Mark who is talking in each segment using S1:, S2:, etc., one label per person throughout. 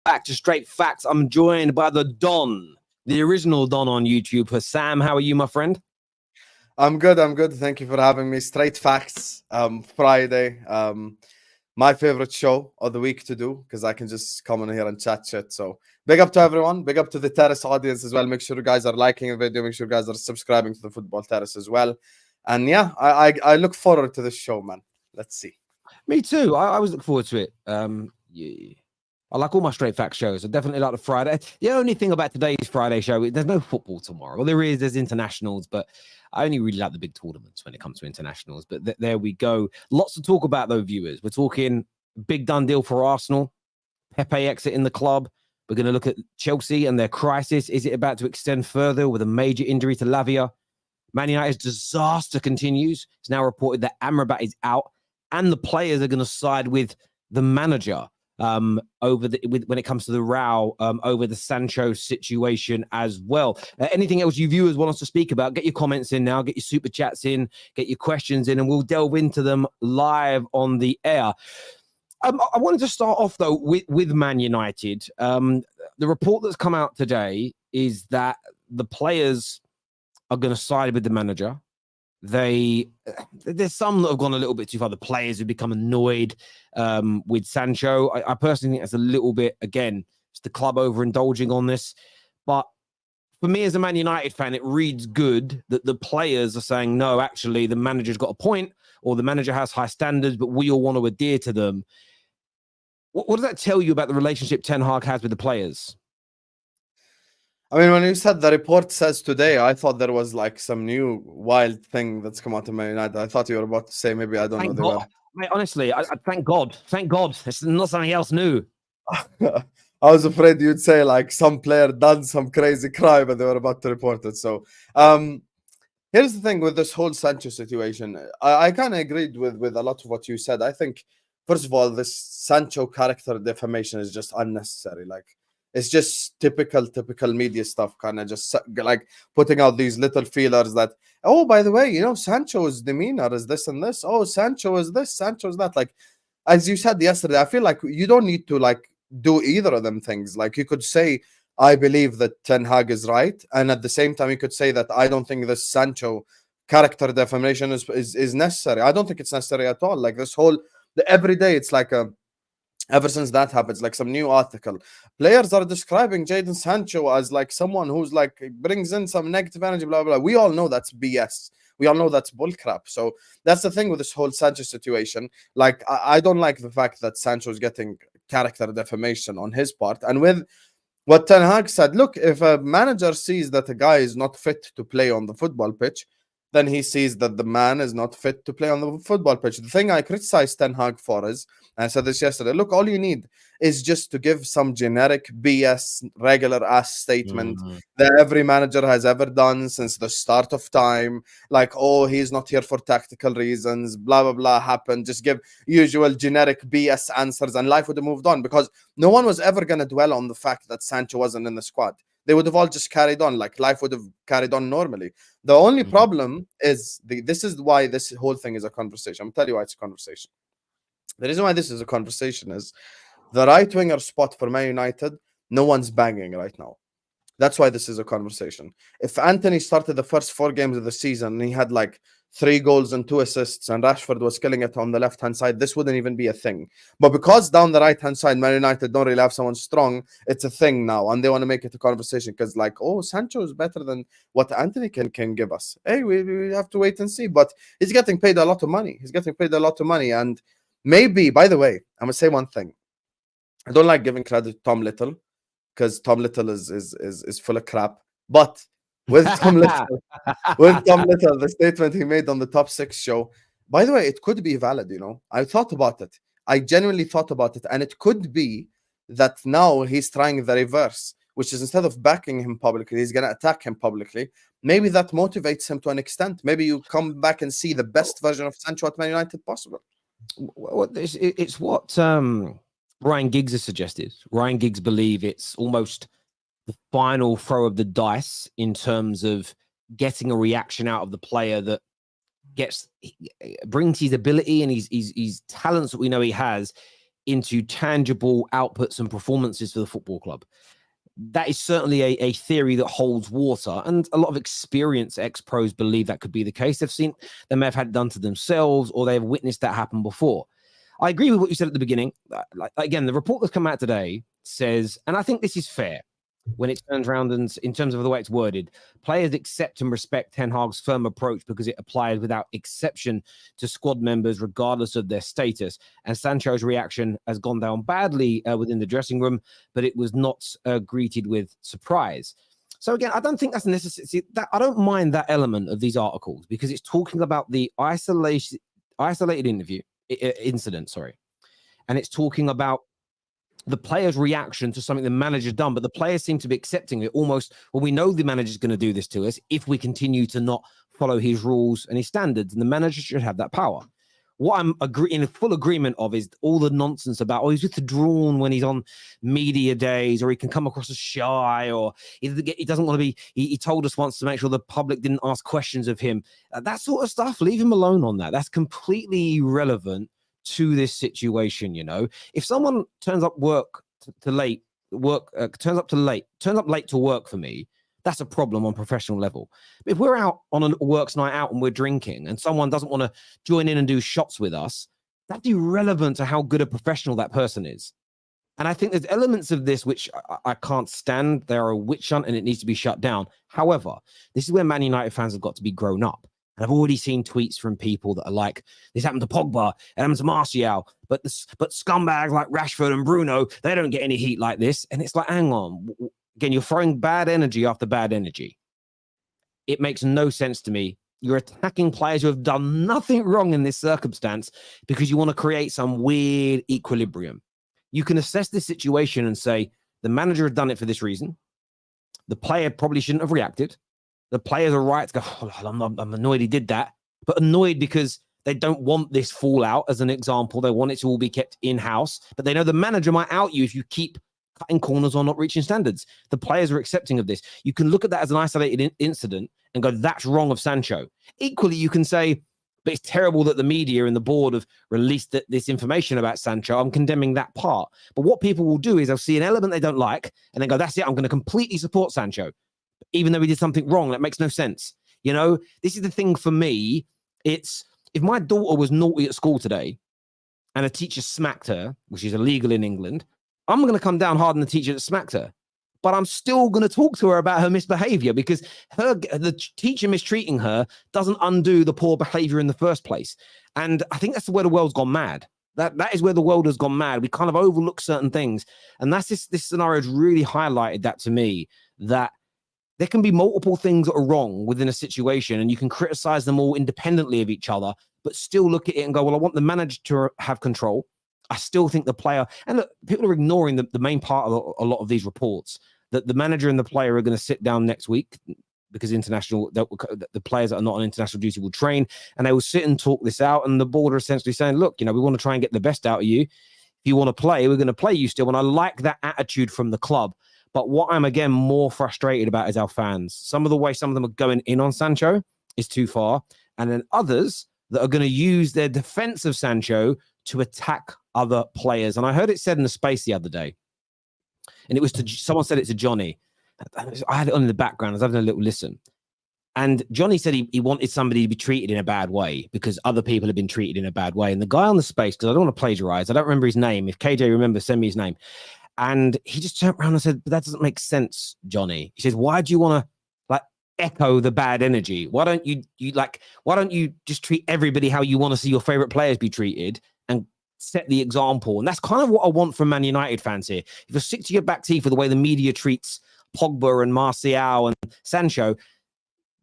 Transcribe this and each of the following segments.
S1: Back to Straight Facts. I'm joined by the Don, the original Don on YouTube. Husam, how are you, my friend?
S2: I'm good. Thank you for having me. Straight Facts, Friday. My favorite show of the week to do because I can just come in here and chat shit. So big up to everyone. Big up to the Terrace audience as well. Make sure you guys are liking the video. Make sure you guys are subscribing to the Football Terrace as well. And yeah, I look forward to this show, man. Let's see.
S1: Me too. I always look forward to it. Yeah. I like all my Straight Facts shows. I definitely like the Friday. The only thing about today's Friday show, there's no football tomorrow. Well, there's internationals, but I only really like the big tournaments when it comes to internationals. But there we go. Lots to talk about, though, viewers. We're talking big done deal for Arsenal. Pepe exit in the club. We're going to look at Chelsea and their crisis. Is it about to extend further with a major injury to Lavia? Man United's disaster continues. It's now reported that Amrabat is out, and the players are going to side with the manager. When it comes to the row over the Sancho situation as well. Anything else you viewers want us to speak about, get your comments in now, get your super chats in, get your questions in, and we'll delve into them live on the air. I wanted to start off, though, with Man United. The report that's come out today is that the players are going to side with the manager. There's some that have gone a little bit too far. The players have become annoyed with Sancho. I personally think that's a little bit, again, it's the club overindulging on this. But for me as a Man United fan, it reads good that the players are saying, no, actually, the manager's got a point, or the manager has high standards, but we all want to adhere to them. What does that tell you about the relationship Ten Hag has with the players?
S2: I mean, when you said the report says today, I thought there was like some new wild thing that's come out of Man United. I thought you were about to say maybe, I don't know. They were...
S1: Mate, honestly, I thank God. Thank God. It's not something else new.
S2: I was afraid you'd say like some player done some crazy crime and they were about to report it. So here's the thing with this whole Sancho situation. I kind of agreed with a lot of what you said. I think, first of all, this Sancho character defamation is just unnecessary. Like, it's just typical media stuff, kind of just like putting out these little feelers that, oh, by the way, you know, Sancho's demeanor is this and this. Oh, Sancho is this, Sancho is that. Like, as you said yesterday, I feel like you don't need to like do either of them things. Like, you could say, I believe that Ten Hag is right, and at the same time, you could say that I don't think this Sancho character defamation is necessary. I don't think it's necessary at all. Like, this whole every day, it's like a... Ever since that happens, like some new article, players are describing Jadon Sancho as like someone who's like brings in some negative energy, blah, blah, blah. We all know that's BS. We all know that's bullcrap. So that's the thing with this whole Sancho situation. Like, I don't like the fact that Sancho is getting character defamation on his part. And with what Ten Hag said, look, if a manager sees that a guy is not fit to play on the football pitch, then he sees that the man is not fit to play on the football pitch. The thing I criticize Ten Hag for is, and I said this yesterday, look, all you need is just to give some generic BS, regular-ass statement that every manager has ever done since the start of time. Like, oh, he's not here for tactical reasons, blah, blah, blah, happened. Just give usual generic BS answers and life would have moved on, because no one was ever going to dwell on the fact that Sancho wasn't in the squad. They would have all just carried on, like life would have carried on normally. The only problem is, this is why this whole thing is a conversation. I'm telling you why it's a conversation. The reason why this is a conversation is the right winger spot for Man United, no one's banging right now. That's why this is a conversation. If Anthony started the first 4 games of the season and he had like 3 goals and 2 assists and Rashford was killing it on the left-hand side, this wouldn't even be a thing. But because down the right-hand side, Man United don't really have someone strong, it's a thing now. And they want to make it a conversation because like, oh, Sancho is better than what Anthony can give us. Hey, we have to wait and see. But he's getting paid a lot of money. And maybe, by the way, I'm going to say one thing. I don't like giving credit to Tom Little because Tom Little is full of crap. But with Tom Little, the statement he made on the Top 6 show, by the way, it could be valid, you know. I thought about it. I genuinely thought about it. And it could be that now he's trying the reverse, which is instead of backing him publicly, he's going to attack him publicly. Maybe that motivates him to an extent. Maybe you come back and see the best version of Sancho at Man United possible.
S1: It's what Ryan Giggs has suggested. Ryan Giggs believe it's almost the final throw of the dice in terms of getting a reaction out of the player that brings his ability and his talents that we know he has into tangible outputs and performances for the football club. That is certainly a theory that holds water, and a lot of experienced ex-pros believe that could be the case. They may have had it done to themselves, or they've witnessed that happen before. I agree with what you said at the beginning. Again, the report that's come out today says, and I think this is fair when it turns around and in terms of the way it's worded, players accept and respect Ten Hag's firm approach because it applies without exception to squad members, regardless of their status. And Sancho's reaction has gone down badly within the dressing room, but it was not greeted with surprise. So again, I don't think that's necessary. I don't mind that element of these articles because it's talking about the isolated incident, and it's talking about the player's reaction to something the manager's done, but the players seem to be accepting it almost, well, we know the manager's going to do this to us if we continue to not follow his rules and his standards, and the manager should have that power. What I'm in full agreement of is all the nonsense about, oh, he's withdrawn when he's on media days, or he can come across as shy, or he doesn't want to be, he told us once to make sure the public didn't ask questions of him. That sort of stuff, leave him alone on that. That's completely irrelevant to this situation. If someone turns up late to work for me, that's a problem on professional level. If we're out on a works night out and we're drinking and someone doesn't want to join in and do shots with us, that's irrelevant to how good a professional that person is. And I think there's elements of this which I can't stand. They are a witch hunt and it needs to be shut down. However, this is where Man United fans have got to be grown up. And I've already seen tweets from people that are like, this happened to Pogba, it happened to Martial, but scumbags like Rashford and Bruno, they don't get any heat like this. And it's like, hang on. Again, you're throwing bad energy after bad energy. It makes no sense to me. You're attacking players who have done nothing wrong in this circumstance because you want to create some weird equilibrium. You can assess this situation and say, the manager had done it for this reason. The player probably shouldn't have reacted. The players are right to go, oh, I'm annoyed he did that, but annoyed because they don't want this fallout as an example. They want it to all be kept in-house, but they know the manager might out you if you keep cutting corners or not reaching standards. The players are accepting of this. You can look at that as an isolated incident and go, that's wrong of Sancho. Equally, you can say, but it's terrible that the media and the board have released this information about Sancho. I'm condemning that part. But what people will do is they'll see an element they don't like and then go, that's it, I'm going to completely support Sancho, even though he did something wrong. That makes no sense. This is the thing for me. It's if my daughter was naughty at school today and a teacher smacked her, which is illegal in England, I'm going to come down hard on the teacher that smacked her. But I'm still going to talk to her about her misbehavior because the teacher mistreating her doesn't undo the poor behavior in the first place. And I think that's where the world's gone mad. That is where the world has gone mad. We kind of overlook certain things. And that's this scenario has really highlighted that to me, that there can be multiple things that are wrong within a situation and you can criticize them all independently of each other, but still look at it and go, well, I want the manager to have control. I still think the player, and look, people are ignoring the main part of a lot of these reports, that the manager and the player are going to sit down next week because the players that are not on international duty will train and they will sit and talk this out. And the board are essentially saying, look, we want to try and get the best out of you. If you want to play, we're going to play you still. And I like that attitude from the club. But what I'm, again, more frustrated about is our fans. Some of the way some of them are going in on Sancho is too far. And then others that are going to use their defense of Sancho to attack other players. And I heard it said in the space the other day, and it was someone said it to Johnny. I had it on in the background. I was having a little listen. And Johnny said he wanted somebody to be treated in a bad way because other people have been treated in a bad way. And the guy on the space, because I don't want to plagiarize, I don't remember his name. If KJ remembers, send me his name. And he just turned around and said, but that doesn't make sense, Johnny. He says, why do you want to echo the bad energy? Why don't you just treat everybody how you want to see your favorite players be treated and set the example? And that's kind of what I want from Man United fans here. If you're sick to your back teeth for the way the media treats Pogba and Martial and Sancho,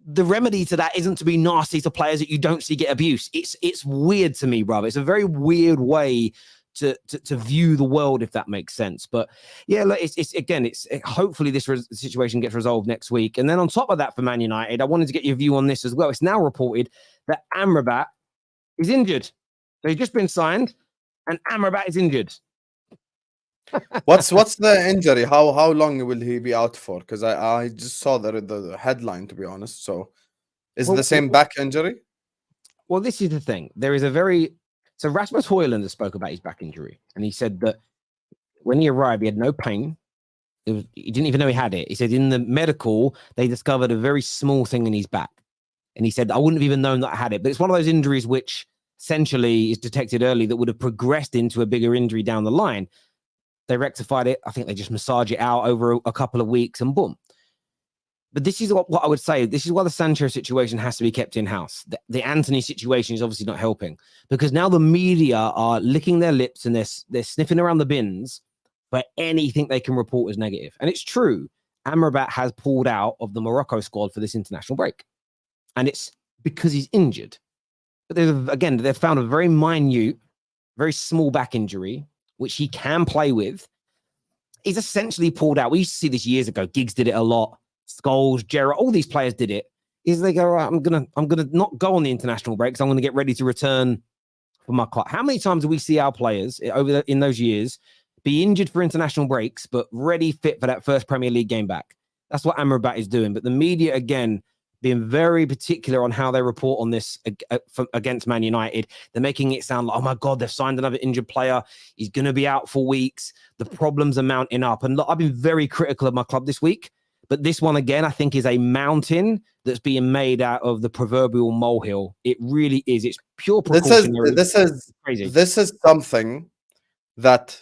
S1: the remedy to that isn't to be nasty to players that you don't see get abuse. It's weird to me, brother. It's a very weird way to view the world, if that makes sense. But yeah, look, hopefully this situation gets resolved next week. And then on top of that, for Man United, I wanted to get your view on this as well. It's now reported that Amrabat is injured. So he's just been signed and Amrabat is injured.
S2: What's the injury? How long will he be out for? Because I just saw the headline, to be honest. So is it the same back injury?
S1: Well, this is the thing. There is so Rasmus Højlund spoke about his back injury, and he said that when he arrived, he had no pain. He didn't even know he had it. He said in the medical, they discovered a very small thing in his back. And he said, I wouldn't have even known that I had it. But it's one of those injuries which essentially is detected early that would have progressed into a bigger injury down the line. They rectified it. I think they just massage it out over a couple of weeks and boom. But this is what I would say. This is why the Sancho situation has to be kept in-house. The Anthony situation is obviously not helping because now the media are licking their lips and they're sniffing around the bins for anything they can report as negative. And it's true. Amrabat has pulled out of the Morocco squad for this international break. And it's because he's injured. But they've found a very minute, very small back injury, which he can play with. He's essentially pulled out. We used to see this years ago. Giggs did it a lot. Scholes, Gerrard, all these players did it. Is they go, right, I'm gonna not go on the international break because I'm gonna get ready to return for my club. How many times do we see our players in those years be injured for international breaks, but ready, fit for that first Premier League game back? That's what Amrabat is doing. But the media, again, being very particular on how they report on this against Man United. They're making it sound like, oh my God, they've signed another injured player. He's going to be out for weeks. The problems are mounting up. And look, I've been very critical of my club this week. But this one, again, I think is a mountain that's being made out of the proverbial molehill. It really is. It's pure precautionary.
S2: This is crazy. This is something that,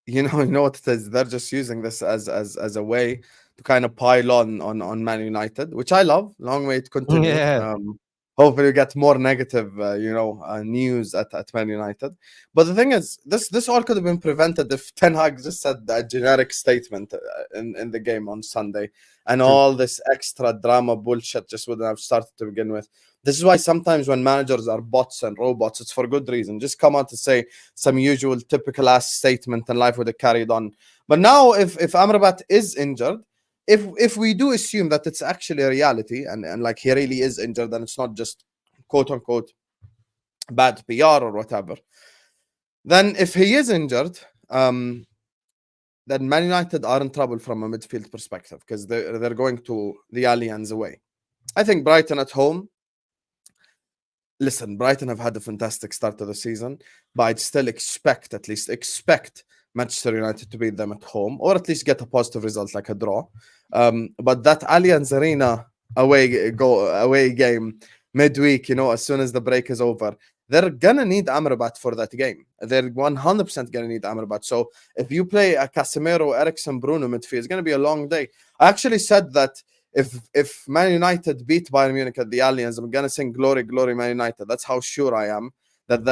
S2: you know what it is? They're just using this as a way to kind of pile on Man United, which I love. Long way to continue.
S1: Yeah.
S2: Hopefully you get more negative, news at Man United. But the thing is, this all could have been prevented if Ten Hag just said a generic statement in the game on Sunday, and all this extra drama bullshit just wouldn't have started to begin with. This is why sometimes when managers are bots and robots, it's for good reason. Just come out to say some usual typical ass statement and life would have carried on. But now if Amrabat is injured, if we do assume that it's actually a reality and like he really is injured and it's not just quote unquote bad PR or whatever, then if he is injured, then Man United are in trouble from a midfield perspective because they're going to the Allianz away. I think Brighton at home. Listen, Brighton have had a fantastic start to the season, but I'd still expect Manchester United to beat them at home, or at least get a positive result like a draw. But that Allianz Arena away game midweek, as soon as the break is over, they're gonna need Amrabat for that game. They're 100% gonna need Amrabat. So if you play a Casemiro, Eriksen, Bruno midfield, it's gonna be a long day. I actually said that if Man United beat Bayern Munich at the Allianz, I'm gonna sing "Glory, Glory, Man United." That's how sure I am that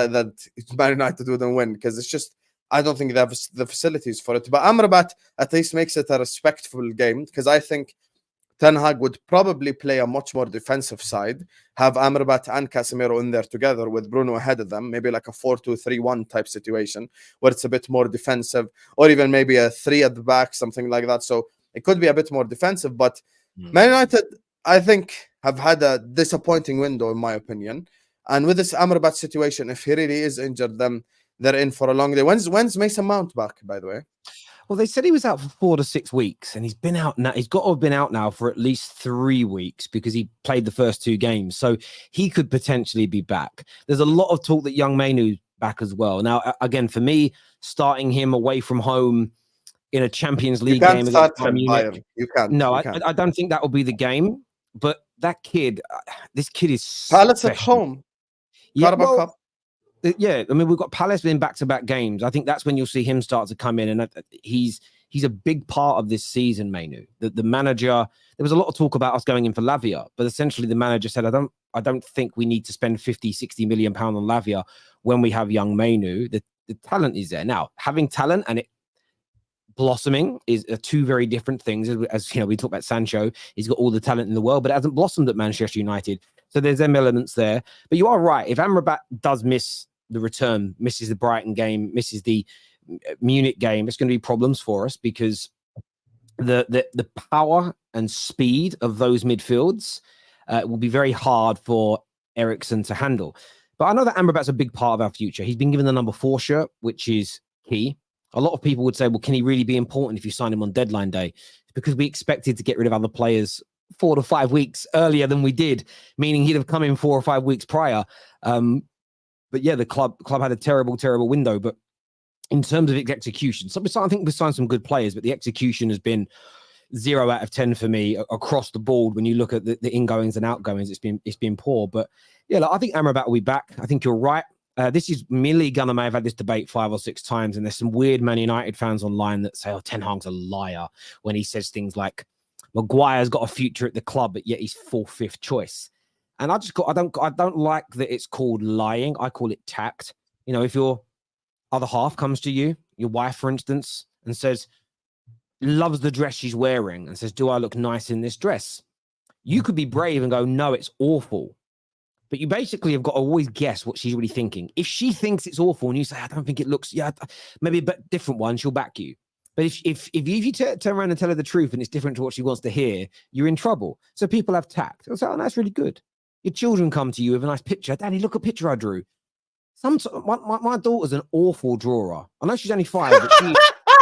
S2: Man United wouldn't win, because it's just I don't think they have the facilities for it. But Amrabat at least makes it a respectful game, because I think Ten Hag would probably play a much more defensive side, have Amrabat and Casemiro in there together with Bruno ahead of them, maybe like a 4-2-3-1 type situation where it's a bit more defensive, or even maybe a 3 at the back, something like that. So it could be a bit more defensive, but Man United, I think, have had a disappointing window, in my opinion. And with this Amrabat situation, if he really is injured, then they're in for a long day. When's Mason Mount back, by the way?
S1: Well, they said he was out for 4 to 6 weeks, and he's been out now. He's got to have been out now for at least 3 weeks because he played the first 2 games. So he could potentially be back. There's a lot of talk that young Mainoo's back as well. Now, again, for me, starting him away from home in a Champions League game against Bayern Munich,
S2: you can't.
S1: No, I don't think that will be the game. But that kid, this kid is
S2: Palace
S1: special.
S2: At home.
S1: Yeah, well, yeah, I mean, we've got Palace in back-to-back games. I think that's when you'll see him start to come in, and he's a big part of this season, Mainoo. The manager, there was a lot of talk about us going in for Lavia, but essentially the manager said, I don't think we need to spend 50-60 million pounds on Lavia when we have young Mainoo. The talent is there. Now, having talent and it blossoming is 2 very different things. As you know, we talk about Sancho, he's got all the talent in the world, but it hasn't blossomed at Manchester United. So there's them elements there. But you are right. If Amrabat does miss the return, misses the Brighton game, misses the Munich game, it's going to be problems for us, because the power and speed of those midfields will be very hard for Eriksen to handle. But I know that Amrabat's a big part of our future. He's been given the number 4 shirt, which is key. A lot of people would say, well, can he really be important if you sign him on deadline day? It's because we expected to get rid of other players 4 to 5 weeks earlier than we did, meaning he'd have come in 4 or 5 weeks prior. But yeah, the club had a terrible window. But in terms of its execution, so I think we signed some good players, but the execution has been 0 out of 10 for me across the board. When you look at the ingoings and outgoings, it's been poor. But yeah, I think Amrabat will be back. I think you're right. This is Millie Gunner may have had this debate 5 or 6 times, and there's some weird Man United fans online that say, "Oh, Ten Hag's a liar," when he says things like, "Maguire's got a future at the club, but yet he's 4th, 5th choice." And I don't like that it's called lying. I call it tact. You know, if your other half comes to you, your wife, for instance, and says, loves the dress she's wearing, and says, "Do I look nice in this dress?" You could be brave and go, "No, it's awful." But you basically have got to always guess what she's really thinking. If she thinks it's awful and you say, "I don't think it looks, maybe a different one," she'll back you. But if you turn around and tell her the truth and it's different to what she wants to hear, you're in trouble. So people have tact. They'll say, "Oh, that's really good." Your children come to you with a nice picture. "Daddy, look at a picture I drew." My daughter's an awful drawer. I know she's only 5, but she's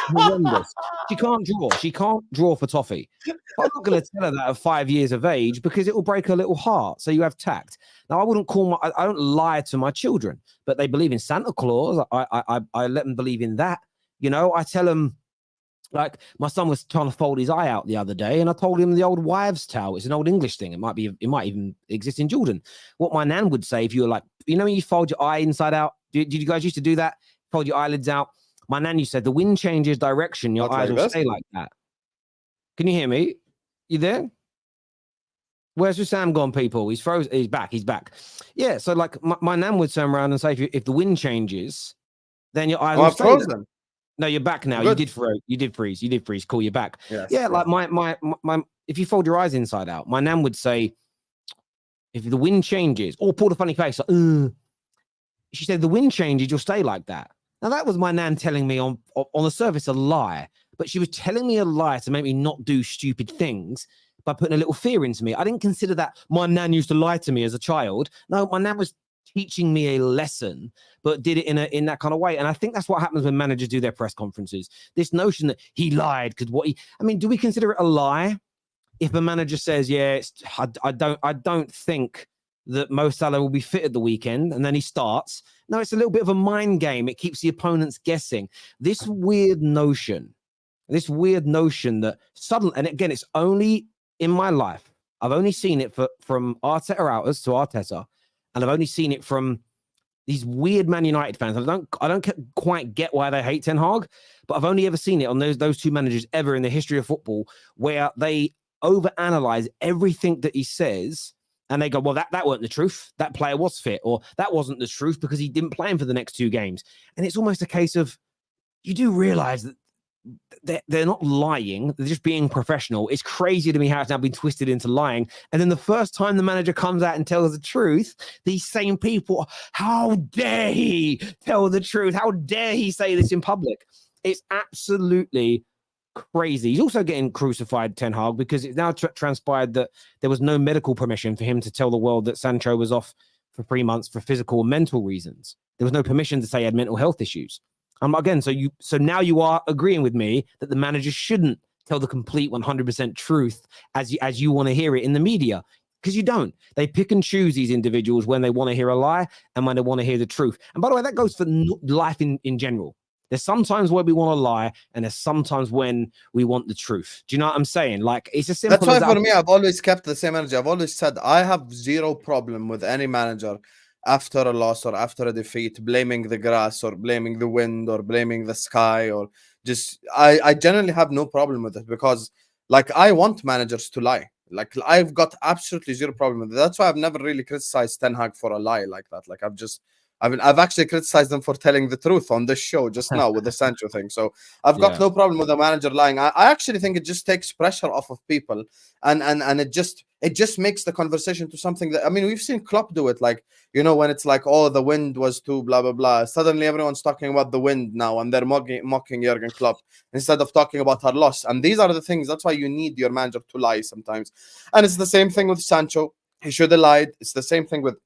S1: horrendous. She can't draw. She can't draw for toffee. I'm not going to tell her that at 5 years of age because it will break her little heart. So you have tact. Now, I don't lie to my children, but they believe in Santa Claus. I let them believe in that. You know, I tell them, like, my son was trying to fold his eye out the other day, and I told him the old wives' towel. It's an old English thing. It might even exist in Jordan. What my nan would say if you were like, you know, when you fold your eye inside out. Did you guys used to do that? Fold your eyelids out. My nan used to say, the wind changes direction, your eyes will stay like that. Can you hear me? You there? Where's Husam gone, people? He's frozen. He's back. Yeah. So like my nan would turn around and say, if the wind changes, then your eyes will stay frozen. There. No, you're back now. Good. You did freeze. Cool, you're back. Yes, yeah, like my if you fold your eyes inside out, my nan would say, if the wind changes, or pull a funny face, like, she said, the wind changes, you'll stay like that. Now that was my nan telling me on the surface a lie, but she was telling me a lie to make me not do stupid things by putting a little fear into me. I didn't consider that my nan used to lie to me as a child. No, my nan was teaching me a lesson, but did it in that kind of way. And I think that's what happens when managers do their press conferences. This notion that he lied because do we consider it a lie if a manager says, "Yeah, I don't think that Mo Salah will be fit at the weekend," and then he starts? No, it's a little bit of a mind game. It keeps the opponents guessing. This weird notion that suddenly, and again, it's only in my life, I've only seen it from Arteta outers to Arteta. And I've only seen it from these weird Man United fans. I don't quite get why they hate Ten Hag, but I've only ever seen it on those 2 managers ever in the history of football, where they overanalyze everything that he says, and they go, "Well, that weren't the truth. That player was fit," or "That wasn't the truth because he didn't play him for the next 2 games." And it's almost a case of, you do realize that they're not lying, they're just being professional. It's crazy to me how it's now been twisted into lying. And then the first time the manager comes out and tells the truth, these same people, how dare he tell the truth? How dare he say this in public? It's absolutely crazy. He's also getting crucified, Ten Hag, because it's now transpired that there was no medical permission for him to tell the world that Sancho was off for 3 months for physical and mental reasons. There was no permission to say he had mental health issues. Again, so now you are agreeing with me that the manager shouldn't tell the complete 100% truth as you want to hear it in the media, because you don't. They pick and choose these individuals when they want to hear a lie and when they want to hear the truth. And by the way, that goes for life in general. There's sometimes where we want to lie, and there's sometimes when we want the truth. Do you know what I'm saying? Like, it's as simple.
S2: That's why for me, I've always kept the same energy. I've always said I have 0 problem with any manager after a loss or after a defeat blaming the grass or blaming the wind or blaming the sky, or just I generally have no problem with it, because like, I want managers to lie. Like, I've got absolutely 0 problem with it. That's why I've never really criticized Ten Hag for a lie like that. Like, I've actually criticized them for telling the truth on this show just now with the Sancho thing. So I've got no problem with a manager lying. I actually think it just takes pressure off of people, and it just makes the conversation to something that, we've seen Klopp do it. Like, when it's like, "Oh, the wind was too blah blah blah," suddenly everyone's talking about the wind now, and they're mocking Jurgen Klopp instead of talking about our loss. And these are the things. That's why you need your manager to lie sometimes. And it's the same thing with Sancho. He should have lied. It's the same thing with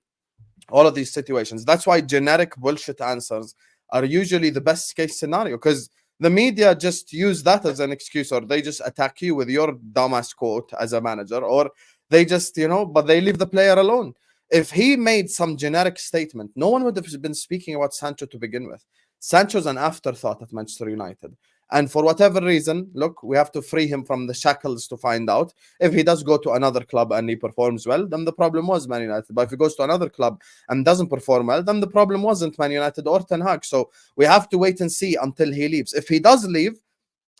S2: all of these situations. That's why generic bullshit answers are usually the best case scenario, because the media just use that as an excuse, or they just attack you with your dumbass quote as a manager, or they just, but they leave the player alone. If he made some generic statement, no one would have been speaking about Sancho to begin with. Sancho's an afterthought at Manchester United. And for whatever reason, look, we have to free him from the shackles to find out. If he does go to another club and he performs well, then the problem was Man United. But if he goes to another club and doesn't perform well, then the problem wasn't Man United or Ten Hag. So we have to wait and see until he leaves. If he does leave,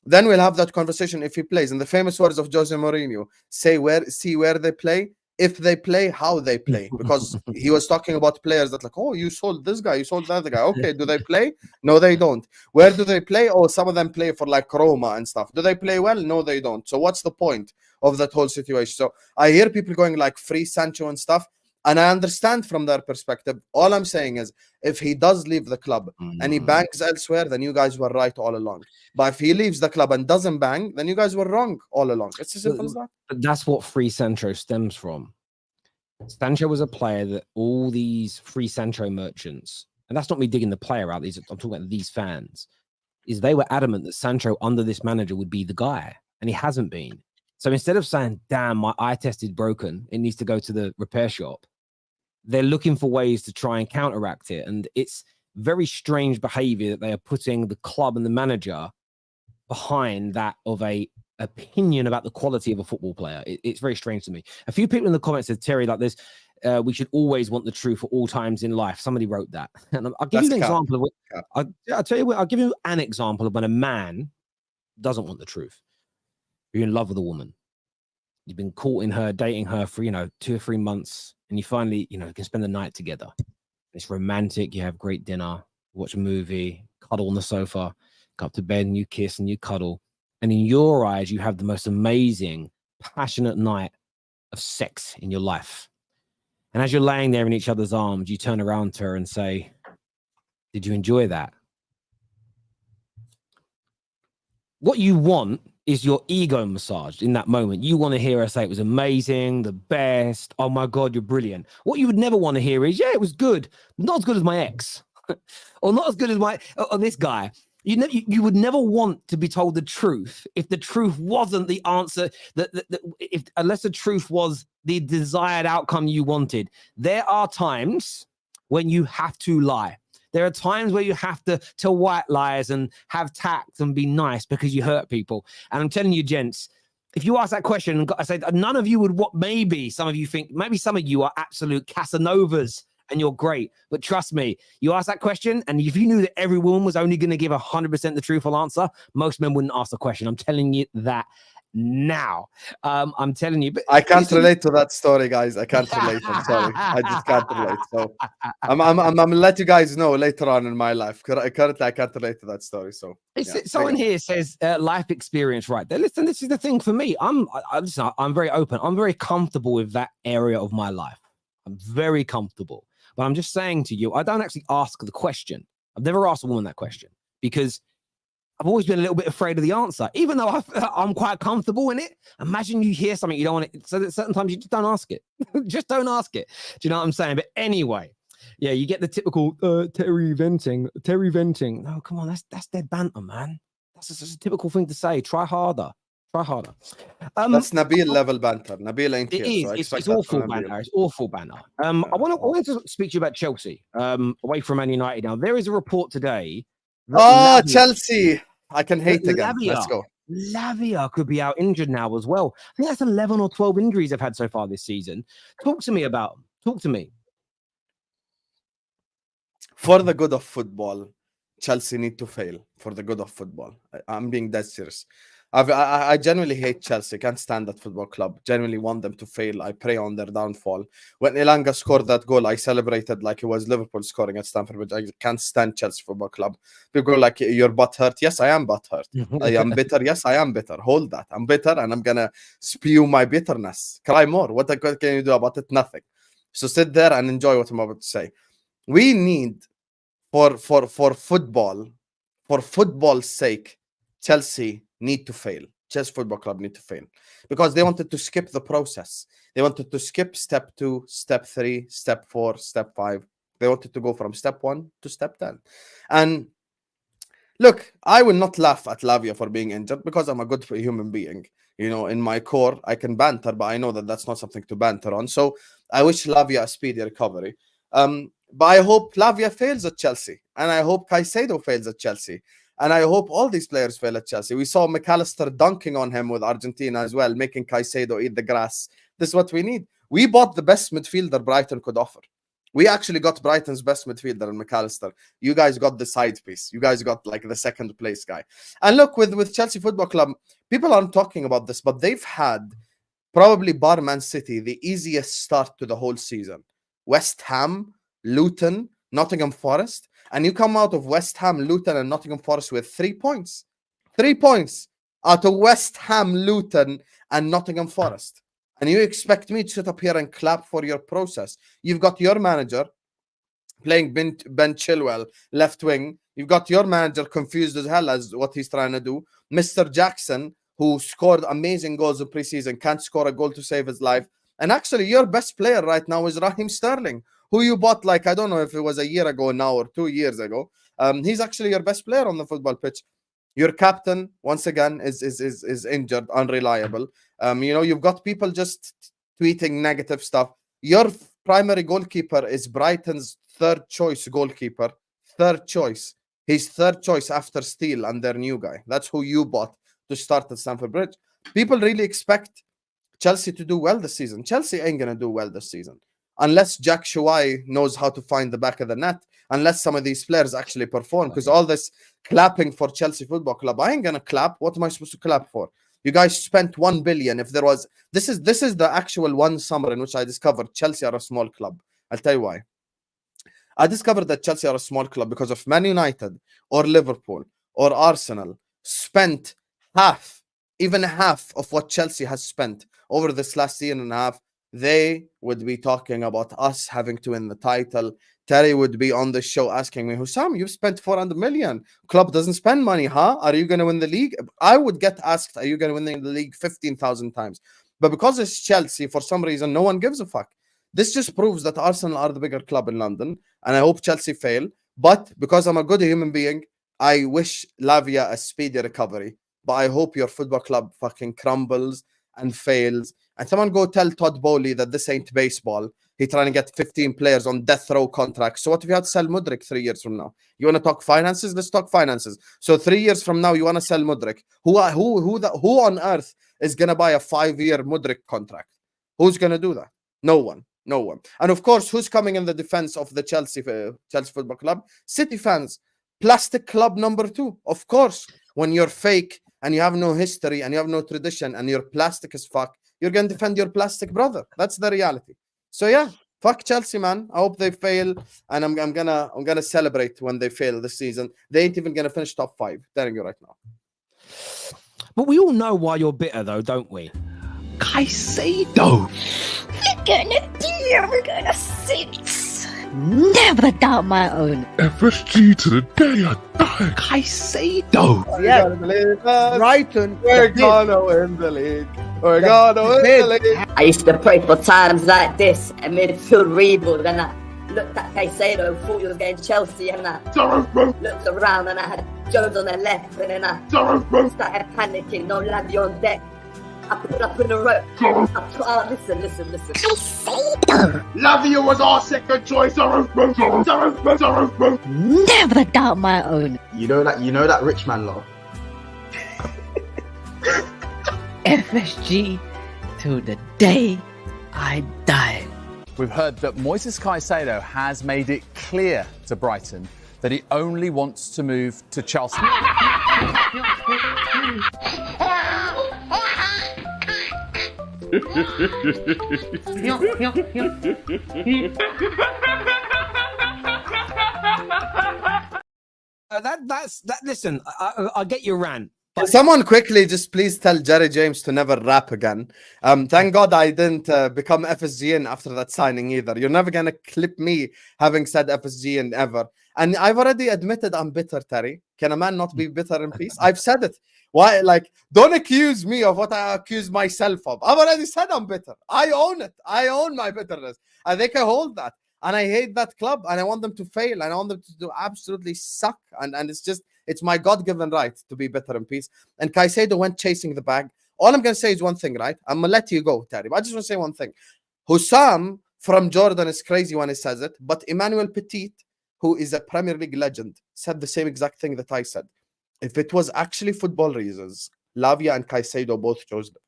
S2: then we'll have that conversation if he plays. In the famous words of Jose Mourinho, see where they play, if they play, how they play. Because he was talking about players that oh, you sold this guy, you sold that other guy. Okay, do they play? No, they don't. Where do they play? Oh, some of them play for like Roma and stuff. Do they play well? No, they don't. So what's the point of that whole situation? So I hear people going like free Sancho and stuff. And I understand from their perspective. All I'm saying is, if he does leave the club and he bangs elsewhere, then you guys were right all along. But if he leaves the club and doesn't bang, then you guys were wrong all along. It's as simple as that.
S1: But that's what free Sancho stems from. Sancho was a player that all these free Sancho merchants, and that's not me digging the player out, I'm talking about these fans, is they were adamant that Sancho under this manager would be the guy, and he hasn't been. So instead of saying, damn, my eye test is broken, it needs to go to the repair shop, they're looking for ways to try and counteract it. And it's very strange behavior that they are putting the club and the manager behind that of a opinion about the quality of a football player. It's very strange to me. A few people in the comments said, Terry, like this, we should always want the truth at all times in life. Somebody wrote that. And I'll give you an example of I'll tell you what, I'll give you an example of when a man doesn't want the truth. You're in love with a woman. You've been courting her, dating her for, 2 or 3 months. And you finally, can spend the night together. It's romantic. You have great dinner, watch a movie, cuddle on the sofa, go up to bed and you kiss and you cuddle. And in your eyes, you have the most amazing, passionate night of sex in your life. And as you're laying there in each other's arms, you turn around to her and say, did you enjoy that? What you want is your ego massaged in that moment. You want to hear her say it was amazing, the best. Oh my God, you're brilliant. What you would never want to hear is, yeah, it was good. Not as good as my ex or not as good as this guy. You would never want to be told the truth if the truth wasn't the answer, unless the truth was the desired outcome you wanted. There are times when you have to lie. There are times where you have to tell white lies and have tact and be nice because you hurt people. And I'm telling you, gents, if you ask that question, I said none of you would. What maybe some of you think, maybe some of you are absolute Casanovas and you're great. But trust me, you ask that question, and if you knew that every woman was only going to give 100% the truthful answer, most men wouldn't ask the question. I'm telling you that now. I'm telling you. But
S2: I can't relate to that story, guys. I can't relate. I'm sorry. I just can't relate. So I'm gonna let you guys know later on in my life. Currently, I can't relate to that story. So
S1: someone here says life experience right there. Listen, this is the thing for me. I'm very open. I'm very comfortable with that area of my life. I'm very comfortable. But I'm just saying to you, I don't actually ask the question. I've never asked a woman that question because I've always been a little bit afraid of the answer, even though I'm quite comfortable in it. Imagine you hear something you don't want it. So that certain times you just don't ask it. Just don't ask it. Do you know what I'm saying? But anyway, yeah, you get the typical Terry venting. No, come on, that's dead banter, man. That's just a typical thing to say. Try harder. That's
S2: Nabil level banter. Nabil ain't here.
S1: It's awful banter. It's awful banter. I want to speak to you about Chelsea. Away from Man United now. There is a report today.
S2: Lavia, Chelsea. I can hate again. Let's go.
S1: Lavia could be out injured now as well. I think that's 11 or 12 injuries they've had so far this season. Talk to me about them. Talk to me.
S2: For the good of football, Chelsea need to fail. For the good of football. I'm being dead serious. I genuinely hate Chelsea. Can't stand that football club. Genuinely want them to fail. I pray on their downfall. When Elanga scored that goal, I celebrated like it was Liverpool scoring at Stamford Bridge. I can't stand Chelsea Football Club. People go like, you're butthurt. Yes, I am butthurt. I am bitter. Yes, I am bitter. Hold that. I'm bitter and I'm going to spew my bitterness. Cry more. What can you do about it? Nothing. So sit there and enjoy what I'm about to say. We need, for football's sake, Chelsea need to fail. Chelsea Football Club need to fail because they wanted to skip the process. They wanted to skip step 2, step 3, step 4, step 5. They wanted to go from step 1 to step 10. And Look, I will not laugh at Lavia for being injured because I'm a good human being. In my core, I can banter, but I know that that's not something to banter on. So I wish Lavia a speedy recovery. But I hope Lavia fails at Chelsea, and I hope Caicedo fails at Chelsea, and I hope all these players fail at Chelsea. We saw McAllister dunking on him with Argentina as well, making Caicedo eat the grass. This is what we need. We bought the best midfielder Brighton could offer. We actually got Brighton's best midfielder in McAllister. You guys got the side piece. You guys got like the second place guy. And look, with Chelsea Football Club, people aren't talking about this, but they've had probably bar Man City the easiest start to the whole season. West Ham, Luton, Nottingham Forest, and you come out of West Ham, Luton, and Nottingham Forest with 3 points. 3 points out of West Ham, Luton, and Nottingham Forest. And you expect me to sit up here and clap for your process? You've got your manager playing Ben Chilwell, left wing. You've got your manager confused as hell as what he's trying to do. Mr. Jackson, who scored amazing goals in preseason, can't score a goal to save his life. And actually, your best player right now is Raheem Sterling, who you bought, like, I don't know if it was a year ago now or 2 years ago. He's actually your best player on the football pitch. Your captain, once again, is injured, unreliable. You've got people just tweeting negative stuff. Your primary goalkeeper is Brighton's third choice goalkeeper. Third choice. He's third choice after Steele and their new guy. That's who you bought to start at Stamford Bridge. People really expect Chelsea to do well this season. Chelsea ain't going to do well this season unless Jack Shuai knows how to find the back of the net, unless some of these players actually perform. Because all this clapping for Chelsea Football Club, I ain't going to clap. What am I supposed to clap for? You guys spent 1 billion. If there was, this is the actual one summer in which I discovered Chelsea are a small club. I'll tell you why. I discovered that Chelsea are a small club because of Man United or Liverpool or Arsenal spent half, even half of what Chelsea has spent over this last year and a half. They would be talking about us having to win the title. Terry would be on the show asking me, Husam, you've spent 400 million. Club doesn't spend money, huh? Are you going to win the league? I would get asked, are you going to win the league 15,000 times? But because it's Chelsea, for some reason, no one gives a fuck. This just proves that Arsenal are the bigger club in London, and I hope Chelsea fail. But because I'm a good human being, I wish Lavia a speedy recovery. But I hope your football club fucking crumbles and fails. And someone go tell Todd Bowley that this ain't baseball. He's trying to get 15 players on death row contracts. So what if you had to sell Mudryk 3 years from now? You want to talk finances? Let's talk finances. So 3 years from now, you want to sell Mudryk. Who on earth is going to buy a 5-year Mudryk contract? Who's going to do that? No one. No one. And of course, who's coming in the defense of the Chelsea Football Club? City fans. Plastic club number 2. Of course, when you're fake and you have no history and you have no tradition and you're plastic as fuck, you're going to defend your plastic brother. That's the reality. So yeah, fuck Chelsea, man. I hope they fail, and I'm gonna celebrate when they fail this season. They ain't even gonna finish top 5. Telling you right now.
S1: But we all know why you're bitter, though, don't we?
S3: Caicedo. We're gonna 6. Never doubt my own.
S4: FSG to the day I die.
S3: Caicedo.
S2: Yeah,
S5: Brighton.
S2: We're gonna win the league. We're gonna win the league.
S6: I used to pray for times like this, a midfield rebuild, and I looked at Caicedo, thought he was going to Chelsea, and I looked around and I had Jones on the left, and then I started panicking, no Lavia on deck. I put up in the rope. Listen.
S3: Caicedo.
S4: Lavia was our second choice.
S3: Never doubt my own.
S5: You know that rich man law.
S3: FSG till the day I die.
S7: We've heard that Moises Caicedo has made it clear to Brighton that he only wants to move to Chelsea.
S1: Listen, I get your rant.
S2: But someone quickly just please tell Jerry James to never rap again. Thank God I didn't become FSGN after that signing either. You're never gonna clip me having said FSGN ever. And I've already admitted I'm bitter, Terry. Can a man not be bitter in peace? I've said it. Why? Like, don't accuse me of what I accuse myself of. I've already said I'm bitter. I own it. I own my bitterness. I think I hold that. And I hate that club, and I want them to fail, and I want them to do absolutely suck. And it's my God-given right to be bitter in peace. And Caicedo went chasing the bag. All I'm going to say is one thing, right? I'm going to let you go, Terry. But I just want to say one thing. Husam from Jordan is crazy when he says it, but Emmanuel Petit, who is a Premier League legend, said the same exact thing that I said. If it was actually football reasons, Lavia and Caicedo both chose them.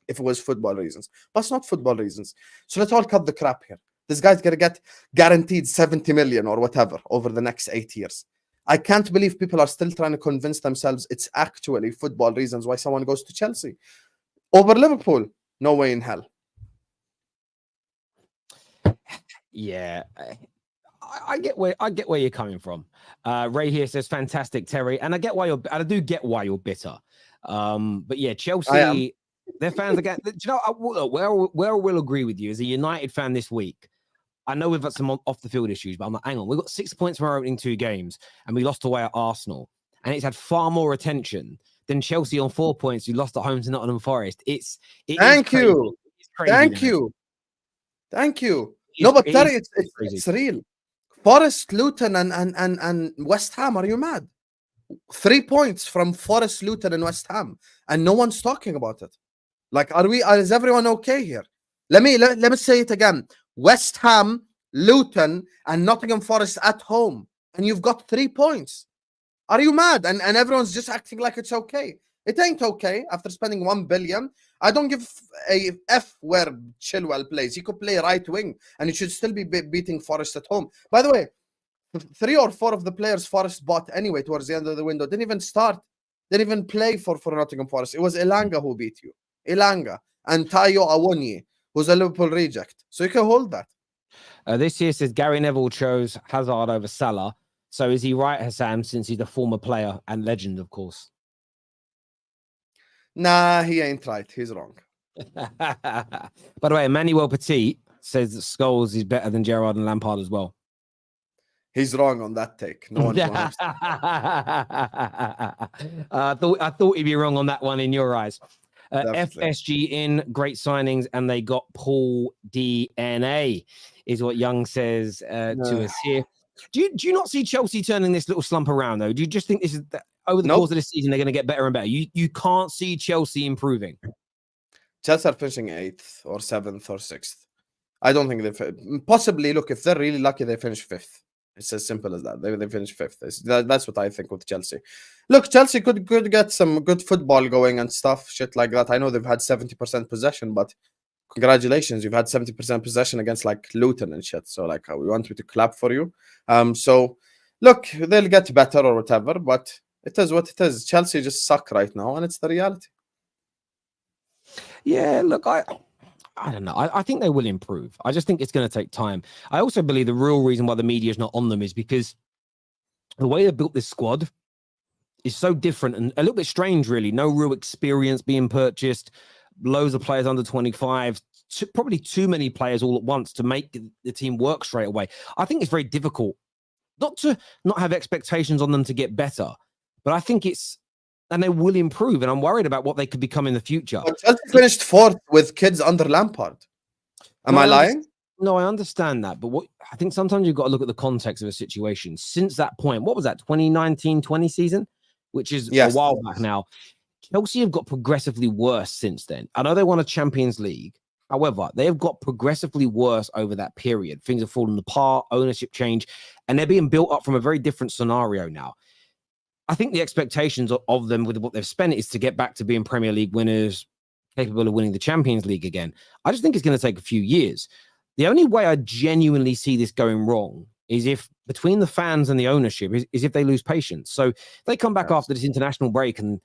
S2: If it was football reasons. But it's not football reasons. So let's all cut the crap here. This guy's going to get guaranteed 70 million or whatever over the next 8 years. I can't believe people are still trying to convince themselves it's actually football reasons why someone goes to Chelsea. Over Liverpool, no way in hell.
S1: Yeah, I get where you're coming from. Ray here says fantastic, Terry, and I do get why you're bitter. But yeah, Chelsea, their fans again. Do you know where we'll agree with you as a United fan this week? I know we've got some off the field issues, but I'm like, hang on, we've got 6 points from our opening 2 games, and we lost away at Arsenal, and it's had far more attention than Chelsea on 4 points who lost at home to Nottingham Forest.
S2: Thank you. No, but Terry, it's real. Forest, Luton, and West Ham. Are you mad? 3 points from Forest, Luton, and West Ham, and no one's talking about it. Like, is everyone okay here? Let me say it again. West Ham, Luton, and Nottingham Forest at home, and you've got 3 points. Are you mad? And everyone's just acting like it's okay. It ain't okay after spending 1 billion. I don't give a F where Chilwell plays. He could play right wing, and he should still be beating Forest at home. By the way, 3 or 4 of the players Forest bought anyway towards the end of the window didn't even start. Didn't even play for Nottingham Forest. It was Elanga who beat you. Elanga and Tayo Awoniyi, who's a Liverpool reject. So you can hold that.
S1: This here says Gary Neville chose Hazard over Salah. So is he right, Husam, since he's a former player and legend, of course?
S2: Nah, he ain't right. He's wrong.
S1: By the way, Emmanuel Petit says that Scholes is better than Gerrard and Lampard as well.
S2: He's wrong on that take. No one's wrong.
S1: I thought he'd be wrong on that one in your eyes. FSG in, great signings, and they got Paul DNA, is what Young says to us here. Do you not see Chelsea turning this little slump around, though? Do you just think this is over the course of this season they're going to get better and better? You can't see Chelsea improving.
S2: Chelsea are finishing 8th or 7th or 6th. I don't think they possibly. Look, if they're really lucky, they finish 5th. It's as simple as that. They finish 5th. That's what I think with Chelsea. Look, Chelsea could get some good football going and stuff, shit like that. I know they've had 70% possession, but congratulations, you've had 70% possession against like Luton and shit. So like, we want you to clap for you. So look, they'll get better or whatever, but it is what it is. Chelsea just suck right now, and it's the reality.
S1: Yeah, look, I don't know. I think they will improve. I just think it's going to take time. I also believe the real reason why the media is not on them is because the way they built this squad is so different and a little bit strange, really. No real experience being purchased, loads of players under 25, probably too many players all at once to make the team work straight away. I think it's very difficult not to not have expectations on them to get better, but I think and they will improve, and I'm worried about what they could become in the future.
S2: But Chelsea finished 4th with kids under Lampard. Am I lying?
S1: No, I understand that, but I think sometimes you've got to look at the context of a situation. Since that point, what was that, 2019-20 season? Which is a while back now. Chelsea have got progressively worse since then. I know they won a Champions League. However, they have got progressively worse over that period. Things have fallen apart, ownership change, and they're being built up from a very different scenario now. I think the expectations of them with what they've spent is to get back to being Premier League winners, capable of winning the Champions League again. I just think it's going to take a few years. The only way I genuinely see this going wrong is if between the fans and the ownership is if they lose patience. So they come back after this international break and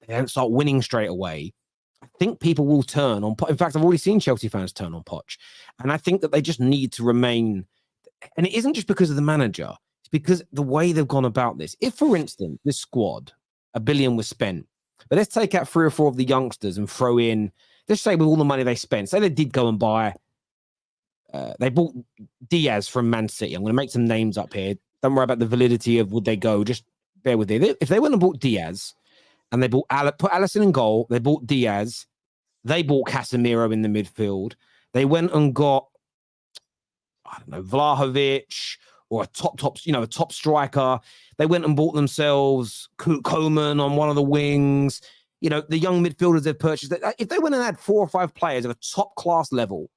S1: they don't start winning straight away. I think people will turn on. In fact, I've already seen Chelsea fans turn on Poch. And I think that they just need to remain. And it isn't just because of the manager. It's because the way they've gone about this. If, for instance, this squad, $1 billion was spent, but let's take out 3 or 4 of the youngsters and throw in, let's say with all the money they spent, say they did go and buy, they bought Diaz from Man City. I'm going to make some names up here. Don't worry about the validity of would they go. Just bear with it. If they went and bought Diaz and they put Alisson in goal, they bought Diaz, they bought Casemiro in the midfield. They went and got, I don't know, Vlahovic or a top striker. They went and bought themselves Coman on one of the wings. The young midfielders they've purchased. If they went and had 4 or 5 players of a top class level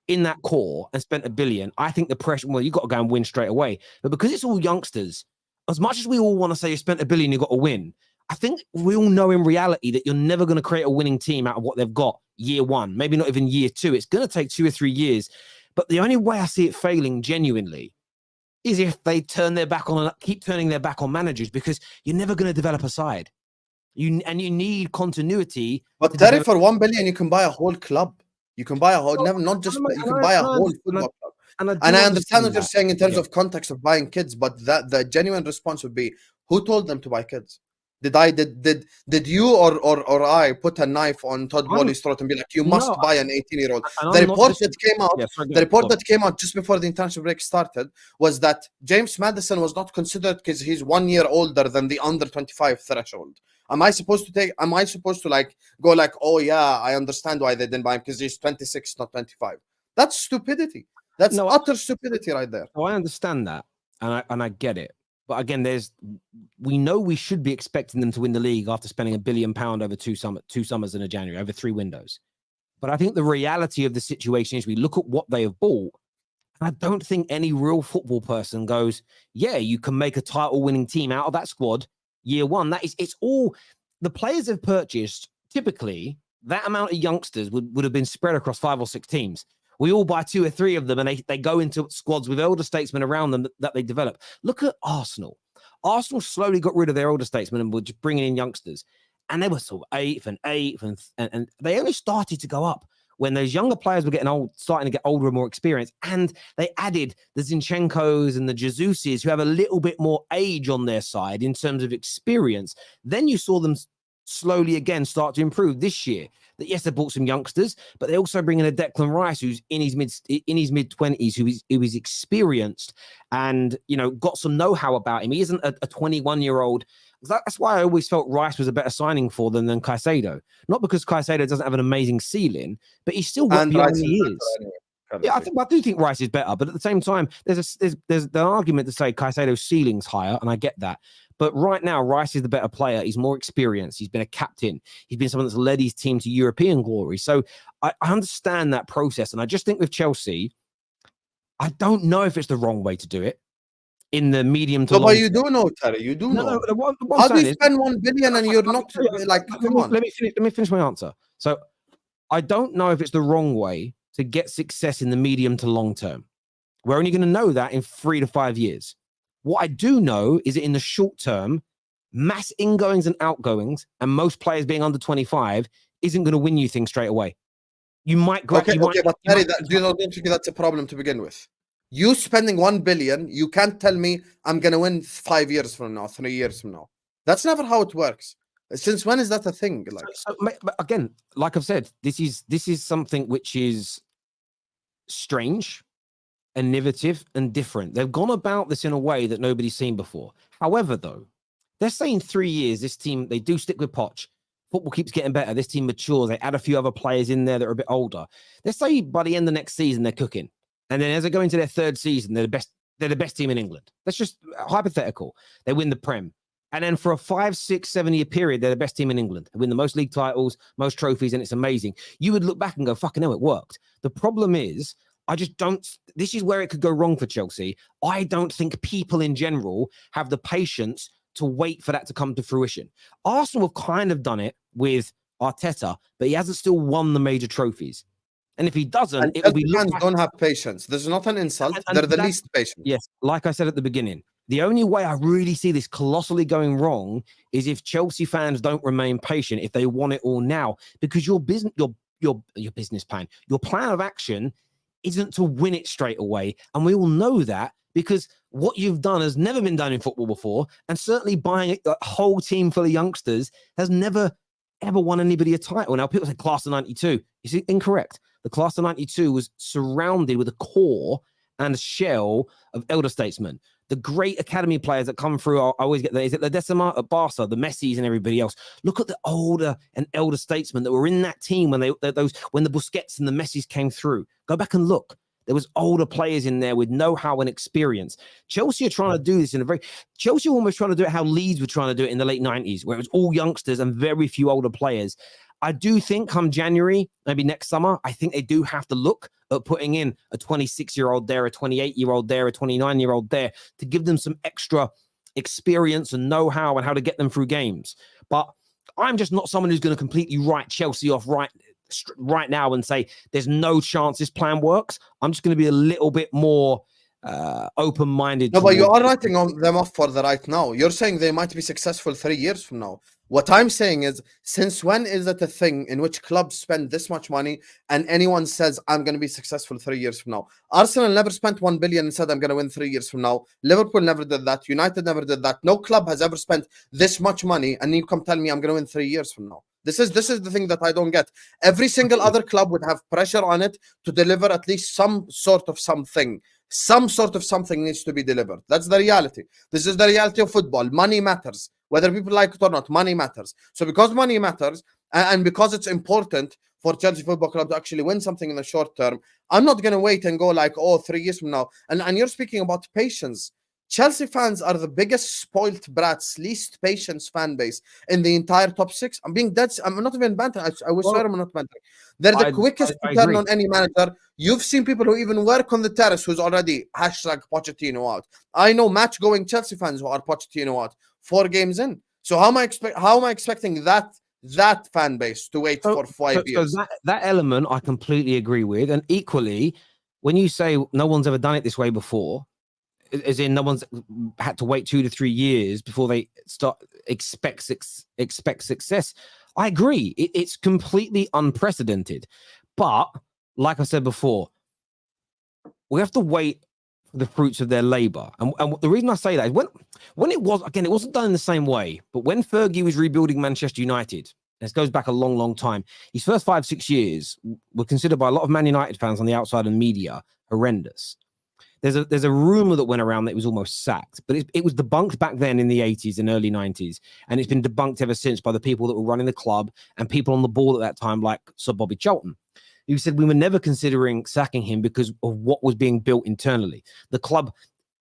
S1: in that core and spent $1 billion, I think the pressure, well, you got to go and win straight away. But because it's all youngsters, as much as we all want to say you spent $1 billion, you got to win, I think we all know in reality that you're never going to create a winning team out of what they've got year 1, maybe not even year 2. It's going to take 2 or 3 years. But the only way I see it failing genuinely is if they keep turning their back on managers, because you're never going to develop a side. You need continuity.
S2: But Terry, for $1 billion, you can buy a whole club. You can buy a whole, not just, you can buy a whole football club. And I understand what you're saying in terms of context of buying kids, but the genuine response would be, who told them to buy kids? Did you or I put a knife on Todd Bowley's throat and be like, you must buy an 18-year-old? The report that came out just before the international break started was that James Maddison was not considered because he's 1 year older than the under 25 threshold. Am I supposed to like go like, oh yeah, I understand why they didn't buy him because he's 26, not 25? That's stupidity. That's utter stupidity right there.
S1: I understand that, and I get it. But again, we know we should be expecting them to win the league after spending £1 billion over two summers and a January, over 3 windows. But I think the reality of the situation is we look at what they have bought, and I don't think any real football person goes, yeah, you can make a title-winning team out of that squad year 1. It's all the players have purchased. Typically, that amount of youngsters would have been spread across 5 or 6 teams. We all buy 2 or 3 of them, and they go into squads with elder statesmen around them that they develop. Look at Arsenal. Arsenal slowly got rid of their older statesmen and were just bringing in youngsters. And they were sort of 8th and 8th, and they only started to go up when those younger players were getting old, starting to get older and more experienced. And they added the Zinchenkos and the Jesuses, who have a little bit more age on their side in terms of experience. Then you saw them slowly again start to improve this year. That yes, they bought some youngsters, but they also bring in a Declan Rice who's in his mid-20s, who is experienced and got some know-how about him. He isn't a 21-year-old. That's why I always felt Rice was a better signing for them than Caicedo. Not because Caicedo doesn't have an amazing ceiling, but he's still what beyond he is. Yeah, I do think Rice is better, but at the same time, there's an argument to say Caicedo's ceiling's higher, and I get that. But right now, Rice is the better player. He's more experienced. He's been a captain. He's been someone that's led his team to European glory. So I understand that process. And I just think with Chelsea, I don't know if it's the wrong way to do it in the medium to long
S2: term. But you do know, Terry. You do know.
S1: What
S2: How do you spend $1 billion and you're not like, come on.
S1: Let me finish my answer. So I don't know if it's the wrong way to get success in the medium to long term. We're only going to know that in 3 to 5 years. What I do know is that in the short term, mass ingoings and outgoings, and most players being under 25, isn't going to win you things straight away. You might go.
S2: But Terry, you don't think that's a problem to begin with? You spending $1 billion, you can't tell me I'm going to win 5 years from now, 3 years from now. That's never how it works. Since when is that a thing? Like,
S1: but again, like I've said, this is something which is strange, innovative and different. They've gone about this in a way that nobody's seen before. However, though, they're saying 3 years, this team, they do stick with Poch. Football keeps getting better. This team matures. They add a few other players in there that are a bit older. Let's say by the end of next season, they're cooking. And then as they go into their 3rd season, they're the best team in England. That's just hypothetical. They win the Prem. And then for a 5, 6, 7 year period, they're the best team in England. They win the most league titles, most trophies, and it's amazing. You would look back and go, fucking hell, it worked. The problem is, I just don't. This is where it could go wrong for Chelsea. I don't think people in general have the patience to wait for that to come to fruition. Arsenal have kind of done it with Arteta, but he hasn't still won the major trophies. And if he doesn't, it will be.
S2: Fans don't have patience. This is not an insult. They're the least patient.
S1: Yes, like I said at the beginning, the only way I really see this colossally going wrong is if Chelsea fans don't remain patient, if they want it all now, because your business plan, your plan of action isn't to win it straight away. And we all know that because what you've done has never been done in football before. And certainly buying a whole team full of youngsters has never, ever won anybody a title. Now, people say class of 92. Is it incorrect? The class of 92 was surrounded with a core and a shell of elder statesmen. The great academy players that come through, I always get there. Is it the Decima at Barca, the Messis and everybody else? Look at the older and elder statesmen that were in that team when the Busquets and the Messis came through. Go back and look. There was older players in there with know-how and experience. Chelsea are trying to do this Chelsea were almost trying to do it how Leeds were trying to do it in the late 90s, where it was all youngsters and very few older players. I do think come January, maybe next summer, I think they do have to look at putting in a 26-year-old there, a 28-year-old there, a 29-year-old there to give them some extra experience and know-how and how to get them through games. But I'm just not someone who's going to completely write Chelsea off right now and say there's no chance this plan works. I'm just going to be a little bit more open-minded.
S2: No, but you are writing them off for the right now. You're saying they might be successful 3 years from now. What I'm saying is, since when is it a thing in which clubs spend this much money and anyone says, I'm going to be successful 3 years from now? Arsenal never spent 1 billion and said, I'm going to win 3 years from now. Liverpool never did that. United never did that. No club has ever spent this much money and you come tell me I'm going to win 3 years from now. This is the thing that I don't get. Every single other club would have pressure on it to deliver at least some sort of something. Some sort of something needs to be delivered. That's the reality. This is the reality of football. Money matters. Whether people like it or not, money matters. So because money matters, and because it's important for Chelsea Football Club to actually win something in the short term, I'm not going to wait and go like, 3 years from now. And you're speaking about patience. Chelsea fans are the biggest spoilt brats, least patience fan base in the entire top six. I'm being dead. I'm not even bantering. I swear I'm not bantering. They're the quickest to turn on any manager. You've seen people who even work on the terrace who's already #Pochettino out. I know match-going Chelsea fans who are Pochettino out 4 games in. So how am I expecting that fan base to wait for 5 years?
S1: So that element I completely agree with. And equally, when you say no one's ever done it this way before, as in no one's had to wait 2 to 3 years before they expect success. I agree. It's completely unprecedented. But like I said before, we have to wait for the fruits of their labor. And the reason I say that is when it wasn't done in the same way, but when Fergie was rebuilding Manchester United, and this goes back a long, long time, his first 5-6 years were considered by a lot of Man United fans on the outside and media horrendous. There's a rumor that went around that it was almost sacked, but it was debunked back then in the 80s and early 90s, and it's been debunked ever since by the people that were running the club and people on the board at that time, like Sir Bobby Charlton, who said we were never considering sacking him because of what was being built internally. The club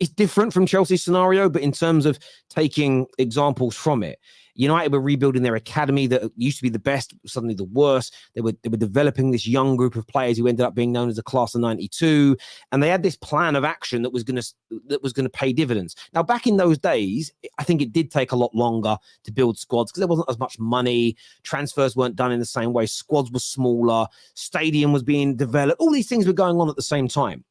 S1: is different from Chelsea's scenario, but in terms of taking examples from it, United were rebuilding their academy that used to be the best, suddenly the worst. They were developing this young group of players who ended up being known as the class of 92, and they had this plan of action that was going to pay dividends. Now, back in those days, I think it did take a lot longer to build squads because there wasn't as much money. Transfers weren't done in the same way. Squads were smaller. Stadium was being developed. All these things were going on at the same time.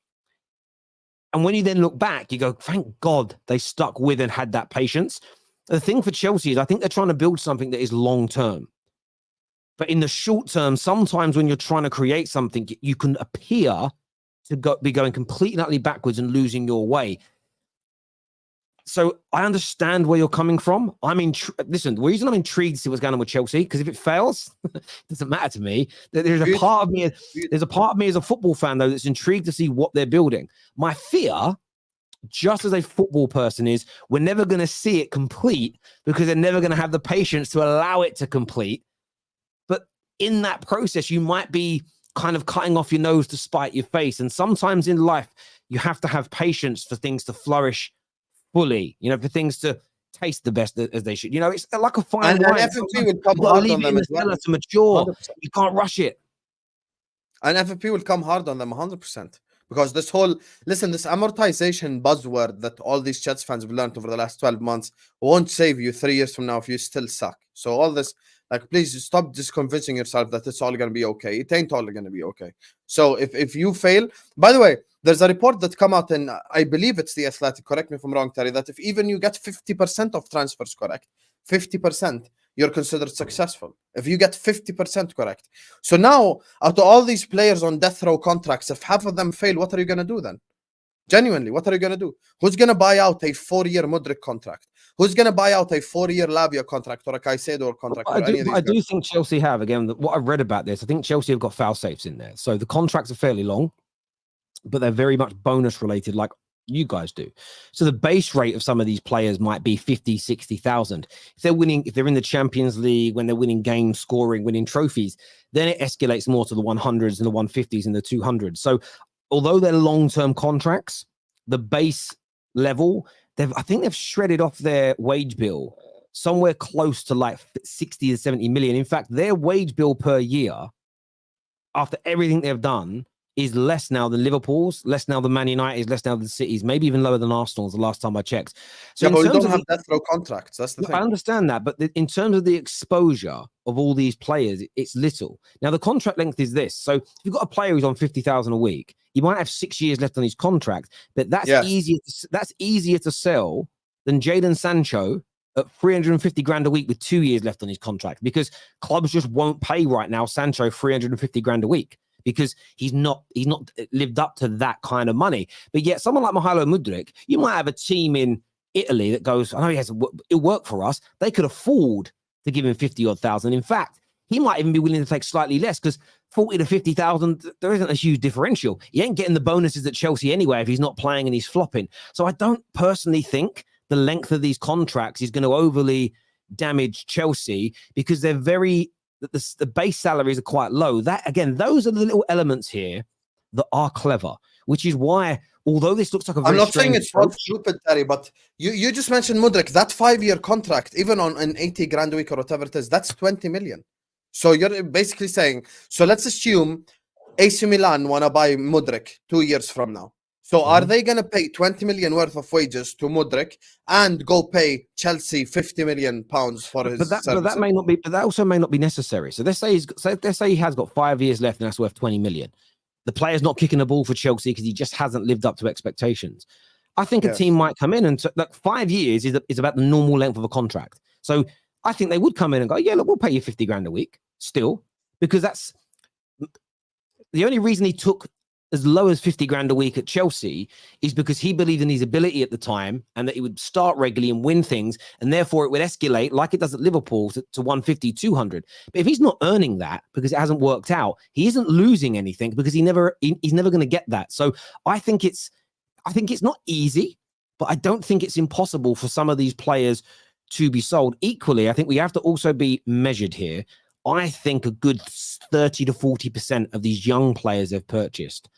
S1: And when you then look back, you go, thank God they stuck with and had that patience. The thing for Chelsea is I think they're trying to build something that is long-term. But in the short term, sometimes when you're trying to create something, you can appear to be going completely and utterly backwards and losing your way. So I understand where you're coming from. Listen, the reason I'm intrigued to see what's going on with Chelsea, because if it fails, it doesn't matter to me. There's a part of me as a football fan, though, that's intrigued to see what they're building. My fear, just as a football person, is we're never going to see it complete because they're never going to have the patience to allow it to complete. But in that process, you might be kind of cutting off your nose to spite your face. And sometimes in life, you have to have patience for things to flourish fully, for things to taste the best as they should. It's like a fine wine.
S2: And FFP will come hard on them as well.
S1: To mature.
S2: 100%.
S1: You can't rush it.
S2: And FFP will come hard on them 100%. Because this amortization buzzword that all these Jets fans have learned over the last 12 months won't save you 3 years from now if you still suck. So all this, please stop just convincing yourself that it's all going to be okay. It ain't all going to be okay. So if you fail, by the way, there's a report that come out in, I believe it's The Athletic, correct me if I'm wrong, Terry, that if even you get 50% of transfers correct, 50%, you're considered successful. If you get 50% correct. So now, out of all these players on death row contracts, if half of them fail, what are you going to do then? Genuinely, what are you going to do? Who's going to buy out a 4-year Mudryk contract? Who's going to buy out a 4-year Lavia contract or a Caicedo contract?
S1: I do think Chelsea have, again, what I've read about this, I think Chelsea have got foul safes in there. So the contracts are fairly long, but they're very much bonus related, like you guys do. So the base rate of some of these players might be 50, 60,000. If they're in the Champions League, when they're winning games, scoring, winning trophies, then it escalates more to the 100s and the 150s and the 200s. So although they're long-term contracts, the base level, I think they've shredded off their wage bill somewhere close to like 60 to 70 million. In fact, their wage bill per year, after everything they've done, is less now than Liverpool's, less now than Man United's, less now than City's, maybe even lower than Arsenal's the last time I checked. So
S2: yeah, but we don't have death row contracts. That's the thing.
S1: I understand that, but in terms of the exposure of all these players, it's little. Now, the contract length is this. So if you've got a player who's on 50,000 a week, he might have 6 years left on his contract, but that's easier to sell than Jadon Sancho at 350 grand a week with 2 years left on his contract, because clubs just won't pay right now Sancho 350 grand a week because he's not lived up to that kind of money. But yet someone like Mykhailo Mudryk, you might have a team in Italy that goes, I know it'll work for us. They could afford to give him 50 odd thousand. In fact, he might even be willing to take slightly less, because 40 to 50,000, there isn't a huge differential. He ain't getting the bonuses at Chelsea anyway if he's not playing and he's flopping. So I don't personally think the length of these contracts is going to overly damage Chelsea, because they're the base salaries are quite low. That, again, those are the little elements here that are clever, which is why, although this looks like a very
S2: I'm not saying
S1: strange
S2: it's not stupid, Terry, but you just mentioned Mudryk. That 5-year contract, even on an 80 grand a week or whatever it is, that's 20 million. So you're basically saying, so let's assume AC Milan want to buy Mudryk 2 years from now. So are they going to pay 20 million worth of wages to Mudryk and go pay Chelsea 50 million pounds for his services?
S1: But that may not be, but that also may not be necessary. So let's say he has got 5 years left and that's worth 20 million. The player's not kicking the ball for Chelsea because he just hasn't lived up to expectations. I think a team might come in and 5 years is about the normal length of a contract. So I think they would come in and go, yeah, look, we'll pay you 50 grand a week still, because that's the only reason he took as low as 50 grand a week at Chelsea is because he believed in his ability at the time and that he would start regularly and win things, and therefore it would escalate like it does at Liverpool to 150, 200. But if he's not earning that because it hasn't worked out, he isn't losing anything because he's never going to get that. So I think it's not easy, but I don't think it's impossible for some of these players to be sold. Equally, I think we have to also be measured here. I think a good 30 to 40% of these young players they've purchased,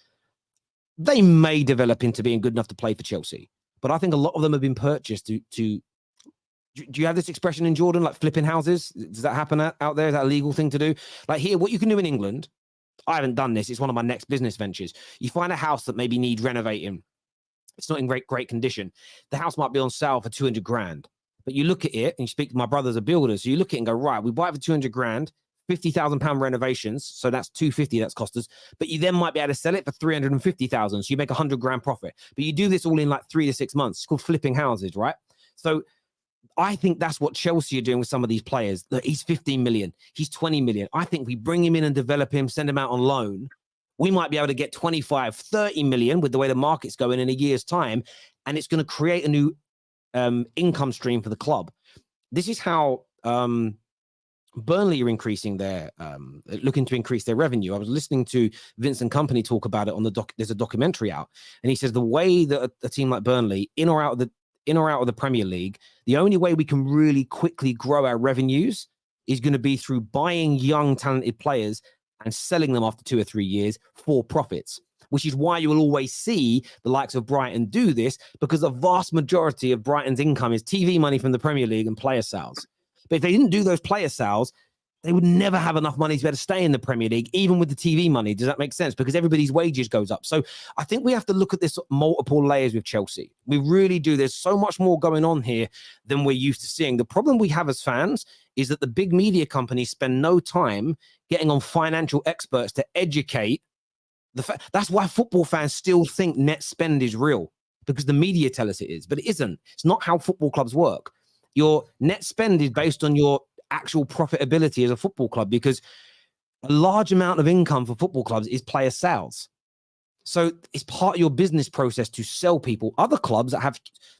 S1: they may develop into being good enough to play for Chelsea. But I think a lot of them have been purchased to do you have this expression in Jordan, like flipping houses? Does that happen out there? Is that a legal thing to do? Like here, what you can do in England, I haven't done this. It's one of my next business ventures. You find a house that maybe needs renovating. It's not in great condition. The house might be on sale for 200 grand. But you look at it and you speak to my brothers are builders. So you look at it and go, right, we buy it for 200 grand, 50,000 pound renovations. So that's 250 that's cost us. But you then might be able to sell it for 350,000. So you make 100 grand profit. But you do this all in like 3 to 6 months. It's called flipping houses, right? So I think that's what Chelsea are doing with some of these players. Look, he's 15 million. He's 20 million. I think we bring him in and develop him, send him out on loan. We might be able to get 25, 30 million with the way the market's going in a year's time. And it's going to create a new income stream for the club. This is how Burnley are increasing their looking to increase their revenue. I was listening to Vincent Kompany talk about it on there's a documentary out, and he says the way that a team like Burnley, in or out of the Premier League, the only way we can really quickly grow our revenues is going to be through buying young talented players and selling them after 2 or 3 years for profits. Which is why you will always see the likes of Brighton do this, because the vast majority of Brighton's income is TV money from the Premier League and player sales. But if they didn't do those player sales, they would never have enough money to be able to stay in the Premier League, even with the TV money. Does that make sense? Because everybody's wages goes up. So I think we have to look at this multiple layers with Chelsea. We really do. There's so much more going on here than we're used to seeing. The problem we have as fans is that the big media companies spend no time getting on financial experts to educate. That's why football fans still think net spend is real, because the media tell us it is, but it isn't. It's not how football clubs work. Your net spend is based on your actual profitability as a football club, because a large amount of income for football clubs is player sales. So it's part of your business process to sell people. Other clubs that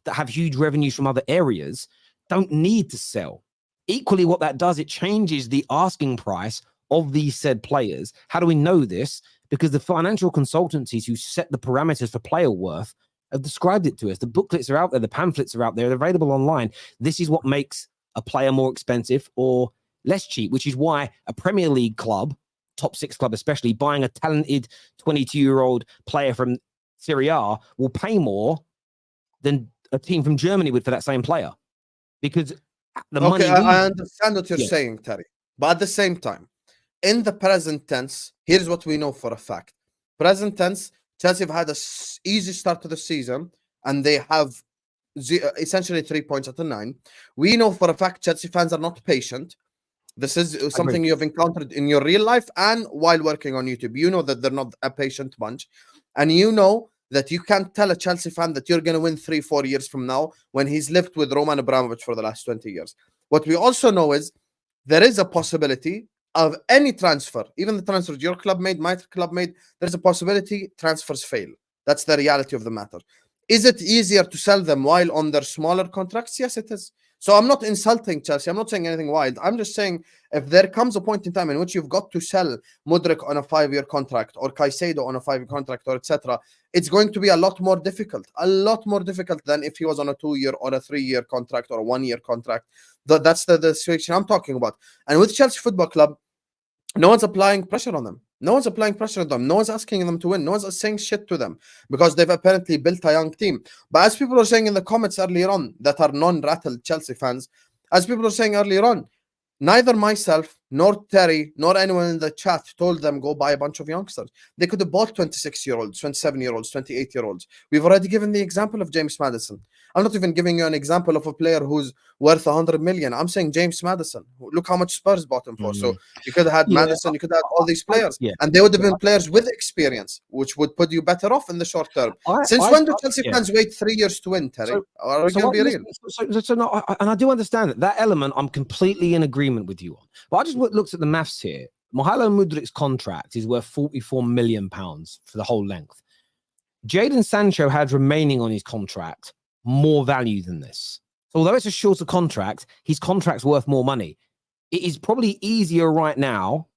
S1: have huge revenues from other areas don't need to sell. Equally, what that does, it changes the asking price of these said players. How do we know this? Because the financial consultancies who set the parameters for player worth have described it to us. The booklets are out there. The pamphlets are out there. They're available online. This is what makes a player more expensive or less cheap, which is why a Premier League club top 6 club, especially buying a talented 22-year-old player from Serie A will pay more than a team from Germany would for that same player. Because the money...
S2: I understand what you're saying, Terry. But at the same time, in the present tense, here's what we know for a fact. Present tense, Chelsea have had an easy start to the season, and they have essentially 3 points out of 9. We know for a fact Chelsea fans are not patient. This is something you have encountered in your real life and while working on YouTube. You know that they're not a patient bunch. And you know that you can't tell a Chelsea fan that you're going to win 3-4 years from now when he's lived with Roman Abramovich for the last 20 years. What we also know is there is a possibility of any transfer, even the transfers your club made, my club made, there's a possibility transfers fail. That's the reality of the matter. Is it easier to sell them while on their smaller contracts? Yes, it is. So I'm not insulting Chelsea. I'm not saying anything wild. I'm just saying if there comes a point in time in which you've got to sell Mudryk on a 5-year contract or Caicedo on a 5-year contract or etc., it's going to be a lot more difficult than if he was on a 2-year or a 3-year contract or a 1-year contract. That's the situation I'm talking about. And with Chelsea Football Club, no one's applying pressure on them. No one's asking them to win. No one's saying shit to them because they've apparently built a young team. But as people are saying in the comments earlier on that are non-rattled Chelsea fans, as people are saying earlier on, neither myself, nor Terry, nor anyone in the chat told them go buy a bunch of youngsters. They could have bought 26-year-olds, 27-year-olds, 28-year-olds. We've already given the example of James Maddison. I'm not even giving you an example of a player who's worth 100 million. I'm saying James Maddison. Look how much Spurs bought him for. So you could have had Maddison, you could have had all these players. And they would have been players with experience, which would put you better off in the short term. Since when do Chelsea fans wait 3 years to win, Terry? Are we going to be real?
S1: And I do understand that element I'm completely in agreement with you on. But I just looked at the maths here. Mykhailo Mudryk's contract is worth £44 million for the whole length. Jadon Sancho had remaining on his contract more value than this. So although it's a shorter contract, his contract's worth more money. It is probably easier right now,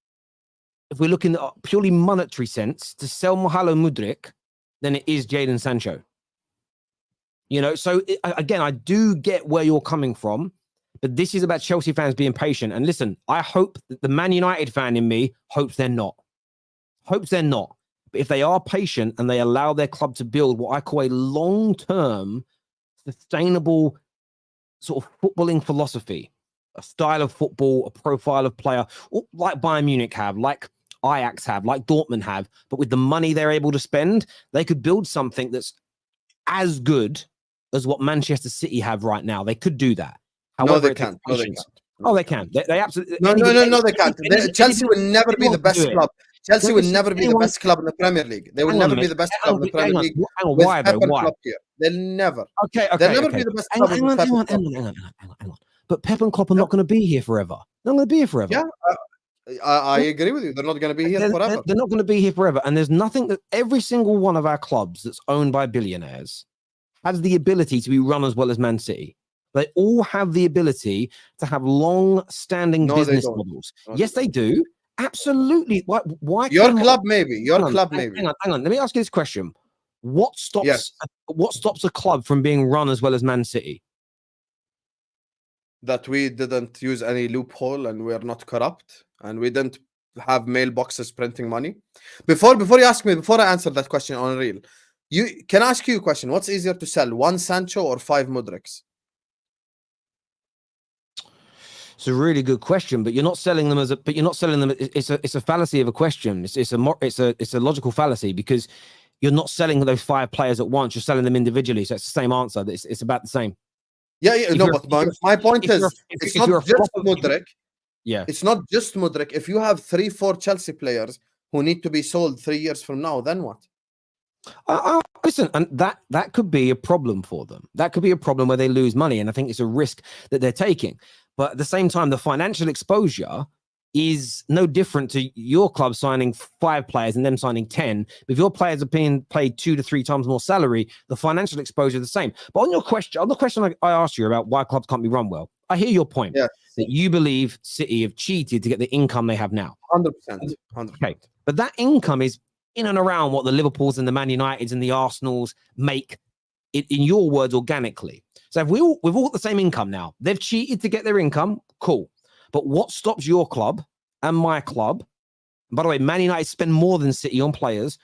S1: if we're looking at a purely monetary sense, to sell Mykhailo Mudryk than it is Jadon Sancho. You know, so again, I do get where you're coming from, but this is about Chelsea fans being patient. And listen, I hope that the Man United fan in me hopes they're not. But if they are patient and they allow their club to build what I call a long-term, sustainable sort of footballing philosophy, a style of football, a profile of player, like Bayern Munich have, like Ajax have, like Dortmund have, but with the money they're able to spend, they could build something that's as good as what Manchester City have right now. They could do that. However,
S2: no, they can't.
S1: Oh, they can. They absolutely.
S2: No, they can't. Chelsea will never be the best club. Chelsea will never be the best club in the Premier League. They will never be the best club in the Premier League.
S1: Why though? Why?
S2: They'll never.
S1: Okay.
S2: They'll never be the best club.
S1: Hang on. But Pep and Klopp are not going to be here forever. They're not going to be here forever.
S2: Yeah, I agree with you. They're not going to be here forever.
S1: They're not going to be here forever. And there's nothing that every single one of our clubs that's owned by billionaires has the ability to be run as well as Man City. They all have the ability to have long-standing business models. Yes, they do. Absolutely. Why?
S2: Your club, maybe. Hang
S1: on. Let me ask you this question: What stops a club from being run as well as Man City?
S2: That we didn't use any loophole and we are not corrupt and we didn't have mailboxes printing money. Before you ask me, before I answer that question on real, you can ask you a question: what's easier to sell, 1 Sancho or 5 Mudryks?
S1: It's a really good question, but you're not selling them It's a fallacy of a question. It's a logical fallacy because you're not selling those 5 players at once. You're selling them individually. So it's the same answer. It's about the same.
S2: But my point is, it's not just Mudryk.
S1: Yeah,
S2: it's not just Mudryk. If you have 3-4 Chelsea players who need to be sold 3 years from now, then what?
S1: Listen, and that could be a problem for them. That could be a problem where they lose money, and I think it's a risk that they're taking. But at the same time, the financial exposure is no different to your club signing 5 players and them signing 10. If your players are being paid 2 to 3 times more salary, the financial exposure is the same. But on the question I asked you about why clubs can't be run well, I hear your point.
S2: Yes.
S1: That you believe City have cheated to get the income they have now.
S2: 100%.
S1: Okay, but that income is in and around what the Liverpools and the Man Uniteds and the Arsenals make, in your words, organically. So if we've all got the same income now, they've cheated to get their income, cool. But what stops your club and my club, By the way, Man United spend more than City on players.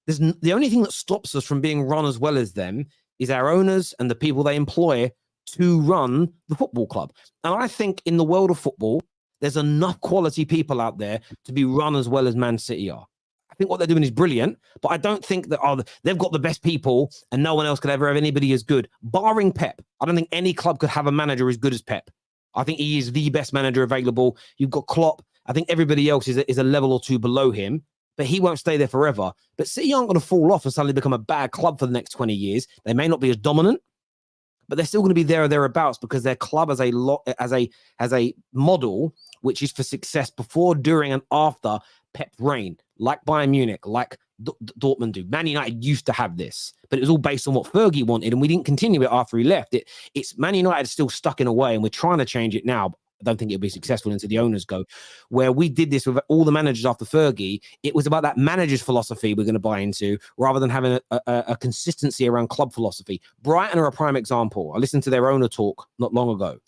S1: The only thing that stops us from being run as well as them is our owners and the people they employ to run the football club. And I think in the world of football, there's enough quality people out there to be run as well as Man City are. I think what they're doing is brilliant, but I don't think that they've got the best people and no one else could ever have anybody as good. Barring Pep, I don't think any club could have a manager as good as Pep. I think he is the best manager available. You've got Klopp. I think everybody else is a level or two below him, but he won't stay there forever. But City aren't going to fall off and suddenly become a bad club for the next 20 years. They may not be as dominant, but they're still going to be there or thereabouts because their club has a model which is for success before, during, and after Pep's reign, like Bayern Munich, like Dortmund do. Man United used to have this, but it was all based on what Fergie wanted, and we didn't continue it after he left. It's Man United is still stuck in a way, and we're trying to change it now. I don't think it'll be successful until the owners go. Where we did this with all the managers after Fergie, it was about that manager's philosophy we're going to buy into rather than having a consistency around club philosophy. Brighton are a prime example. I listened to their owner talk not long ago,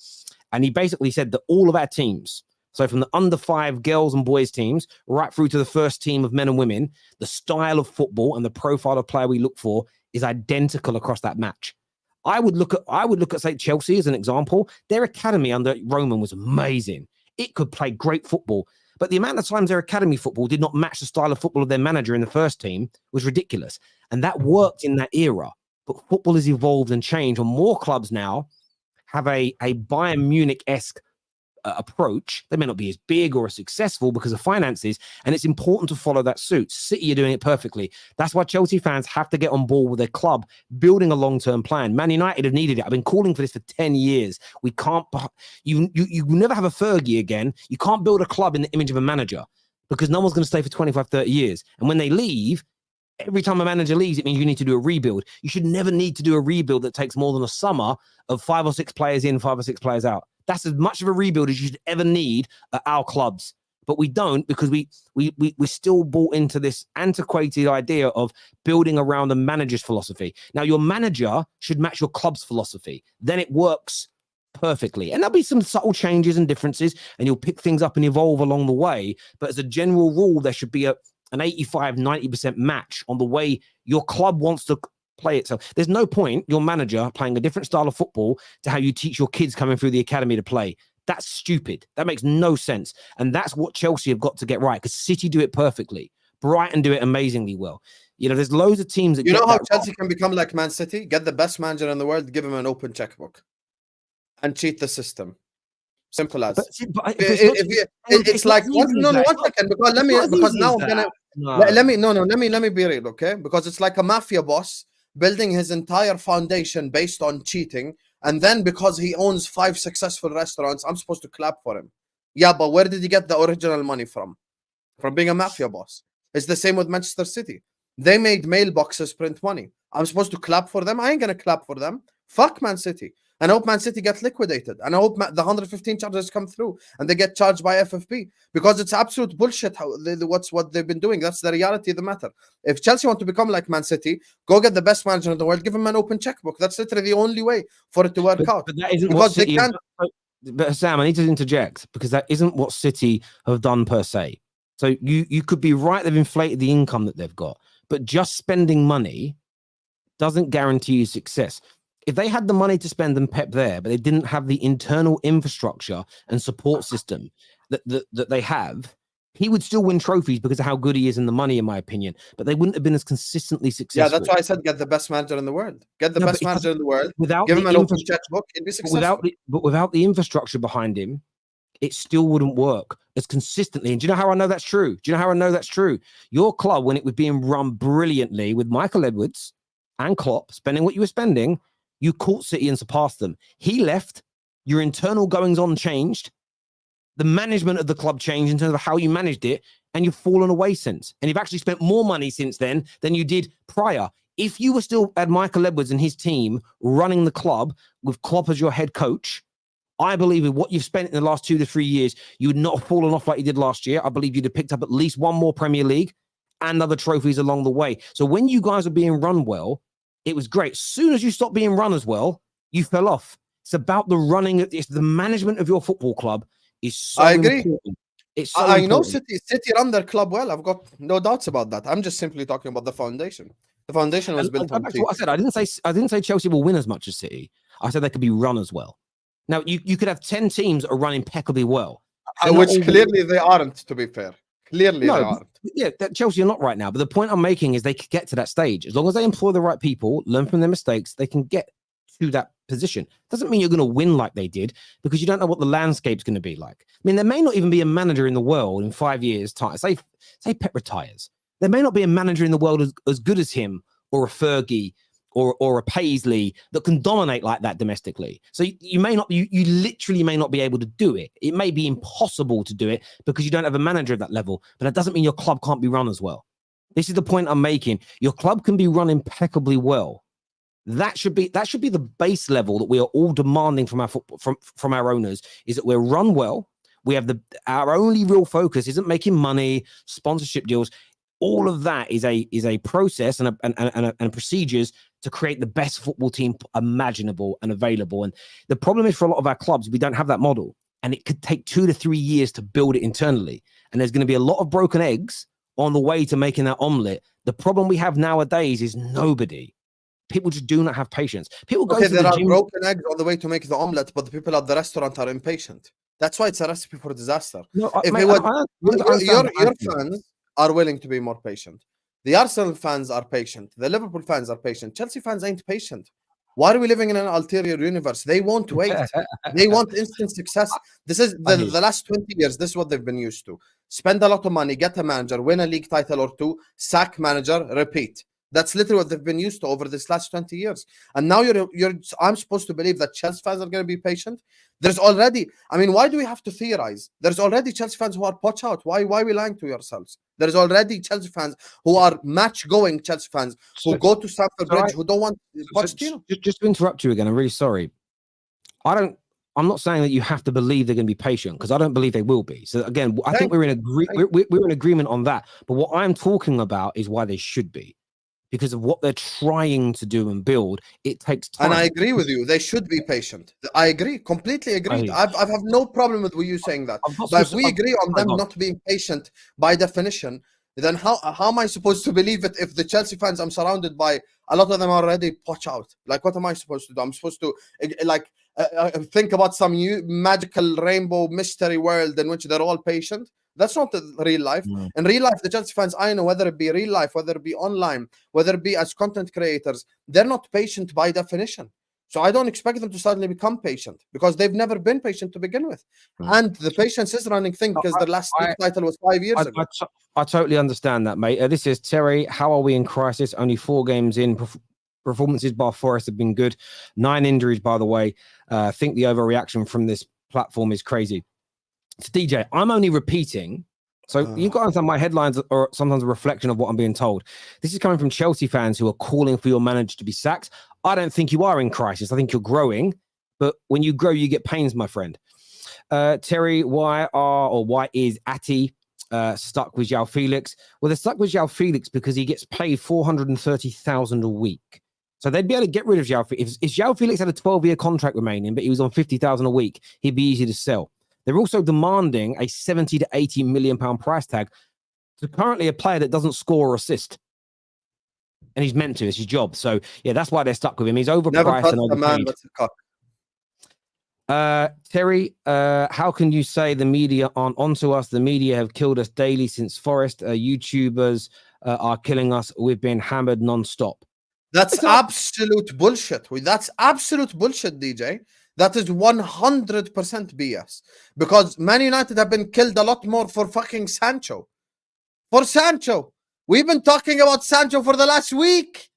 S1: and he basically said that all of our teams, so from the under 5 girls and boys teams right through to the first team of men and women, the style of football and the profile of player we look for is identical across that match. I would look at say Chelsea as an example. Their academy under Roman was amazing. It could play great football, but the amount of times their academy football did not match the style of football of their manager in the first team was ridiculous. And that worked in that era. But football has evolved and changed, and more clubs now have a Bayern Munich-esque approach. They may not be as big or as successful because of finances, and it's important to follow that suit. City are doing it perfectly. That's why Chelsea fans have to get on board with their club building a long-term plan. Man United have needed it. I've been calling for this for 10 years. We can't, you never have a Fergie again. You can't build a club in the image of a manager because no one's going to stay for 25, 30 years. And when they leave, every time a manager leaves, it means you need to do a rebuild. You should never need to do a rebuild that takes more than a summer of 5 or 6 players in, 5 or 6 players out. That's as much of a rebuild as you should ever need at our clubs. But we don't, because we're still bought into this antiquated idea of building around the manager's philosophy. Now, your manager should match your club's philosophy. Then it works perfectly. And there'll be some subtle changes and differences, and you'll pick things up and evolve along the way. But as a general rule, there should be an 85, 90% match on the way your club wants to play it. So there's no point your manager playing a different style of football to how you teach your kids coming through the academy to play. That's stupid. That makes no sense. And that's what Chelsea have got to get right, because City do it perfectly. Brighton do it amazingly well. You know, there's loads of teams that
S2: you know how Chelsea can become like Man City? Get the best manager in the world, give him an open checkbook, and cheat the system. Simple as. It's like one second, because let me be real, okay? Because it's like a mafia boss building his entire foundation based on cheating, and then because he owns 5 successful restaurants, I'm supposed to clap for him. Yeah, but where did he get the original money from? From being a mafia boss. It's the same with Manchester City. They made mailboxes print money. I'm supposed to clap for them? I ain't gonna clap for them. Fuck Man City. And I hope Man City get liquidated. And I hope the 115 charges come through and they get charged by FFP, because it's absolute bullshit what they've been doing. That's the reality of the matter. If Chelsea want to become like Man City, go get the best manager in the world, give him an open checkbook. That's literally the only way for it to work out.
S1: But that isn't
S2: because they can't.
S1: But Sam, I need to interject, because that isn't what City have done per se. So you could be right, they've inflated the income that they've got, but just spending money doesn't guarantee you success. If they had the money to spend and Pep there, but they didn't have the internal infrastructure and support system that they have, he would still win trophies because of how good he is and the money, in my opinion. But they wouldn't have been as consistently successful.
S2: Yeah, that's why I said get the best manager in the world. Get the best manager in the world. Give him an open checkbook, he'd be successful.
S1: But without the infrastructure behind him, it still wouldn't work as consistently. And do you know how I know that's true? Your club, when it was being run brilliantly with Michael Edwards and Klopp spending what you were spending, you caught City and surpassed them. He left, your internal goings-on changed, the management of the club changed in terms of how you managed it, and you've fallen away since. And you've actually spent more money since then than you did prior. If you were still at Michael Edwards and his team running the club with Klopp as your head coach, I believe with what you've spent in the last 2 to 3 years, you would not have fallen off like you did last year. I believe you'd have picked up at least 1 more Premier League and other trophies along the way. So when you guys are being run well, it was great. As soon as you stopped being run as well, you fell off. It's about the running. It's the management of your football club is so important. It's so
S2: I know
S1: important.
S2: City run their club well. I've got no doubts about that. I'm just simply talking about the foundation. The foundation was built on
S1: Back to what I said. I didn't say Chelsea will win as much as City. I said they could be run as well. Now you could have 10 teams that are run impeccably well,
S2: which clearly they aren't. To be fair, clearly they aren't.
S1: Yeah, that Chelsea are not right now. But the point I'm making is they could get to that stage as long as they employ the right people, learn from their mistakes. They can get to that position. Doesn't mean you're going to win like they did, because you don't know what the landscape's going to be like. I mean, there may not even be a manager in the world in 5 years' time. Say Pep retires. There may not be a manager in the world as good as him, or a Fergie, or a Paisley that can dominate like that domestically. So you literally may not be able to do it. It may be impossible to do it because you don't have a manager at that level, but that doesn't mean your club can't be run as well. This is the point I'm making. Your club can be run impeccably well. That should be the base level that we are all demanding from our from our owners, is that we're run well. We have our only real focus isn't making money, sponsorship deals. All of that is a process and procedures to create the best football team imaginable and available. And the problem is, for a lot of our clubs, we don't have that model, and it could take 2 to 3 years to build it internally. And there's going to be a lot of broken eggs on the way to making that omelet. The problem we have nowadays is nobody. People just do not have patience. People go to the
S2: there
S1: gym.
S2: are broken eggs on the way to make the omelet, but the people at the restaurant are impatient. That's why it's a recipe for disaster.
S1: No,
S2: Your fans are willing to be more patient. The Arsenal fans are patient. The Liverpool fans are patient. Chelsea fans ain't patient. Why are we living in an ulterior universe? They won't wait. They want instant success. This is the last 20 years. This is what they've been used to. Spend a lot of money, get a manager, win a league title or two, sack manager, repeat. That's literally what they've been used to over this last 20 years. And now I'm supposed to believe that Chelsea fans are going to be patient. There's already, why do we have to theorize? There's already Chelsea fans who are poach out. Why are we lying to yourselves? There's already Chelsea fans who are match-going Chelsea fans who go to Stamford Bridge, who don't want Pochettino.
S1: Just to interrupt you again, I'm really sorry. I'm not saying that you have to believe they're going to be patient, because I don't believe they will be. So again, I think we're in agreement on that. But what I'm talking about is why they should be. Because of what they're trying to do and build, it takes time.
S2: And I agree with you. They should be patient. I agree. Completely agree. I have no problem with you saying that. But if we agree on them not being patient by definition, then how am I supposed to believe it if the Chelsea fans I'm surrounded by, a lot of them are already poach out? Like, what am I supposed to do? I'm supposed to think about some new magical rainbow mystery world in which they're all patient? That's not real life. In real life, the Chelsea fans, I know, whether it be real life, whether it be online, whether it be as content creators, they're not patient by definition. So I don't expect them to suddenly become patient, because they've never been patient to begin with. And the patience is running thing, because their last title was 5 years ago.
S1: I totally understand that, mate. This is Terry. How are we in crisis? Only 4 games in. Performances by Forest have been good. 9 injuries, by the way. I think the overreaction from this platform is crazy. So DJ, I'm only repeating. So you've got to understand, my headlines are sometimes a reflection of what I'm being told. This is coming from Chelsea fans who are calling for your manager to be sacked. I don't think you are in crisis. I think you're growing. But when you grow, you get pains, my friend. Terry, why is Ati stuck with João Felix? Well, they're stuck with João Felix because he gets paid $430,000 a week. So they'd be able to get rid of João Felix. If João Felix had a 12-year contract remaining, but he was on $50,000 a week, he'd be easy to sell. They're also demanding a 70 to 80 million pound price tag to currently a player that doesn't score or assist. And he's meant to, it's his job. So yeah, that's why they're stuck with him. He's overpriced and overpaid. Terry, how can you say the media aren't onto us? The media have killed us daily since Forest. YouTubers are killing us. We've been hammered non-stop.
S2: That's absolute bullshit. That's absolute bullshit, DJ. That is 100% BS. Because Man United have been killed a lot more for fucking Sancho. For Sancho. We've been talking about Sancho for the last week.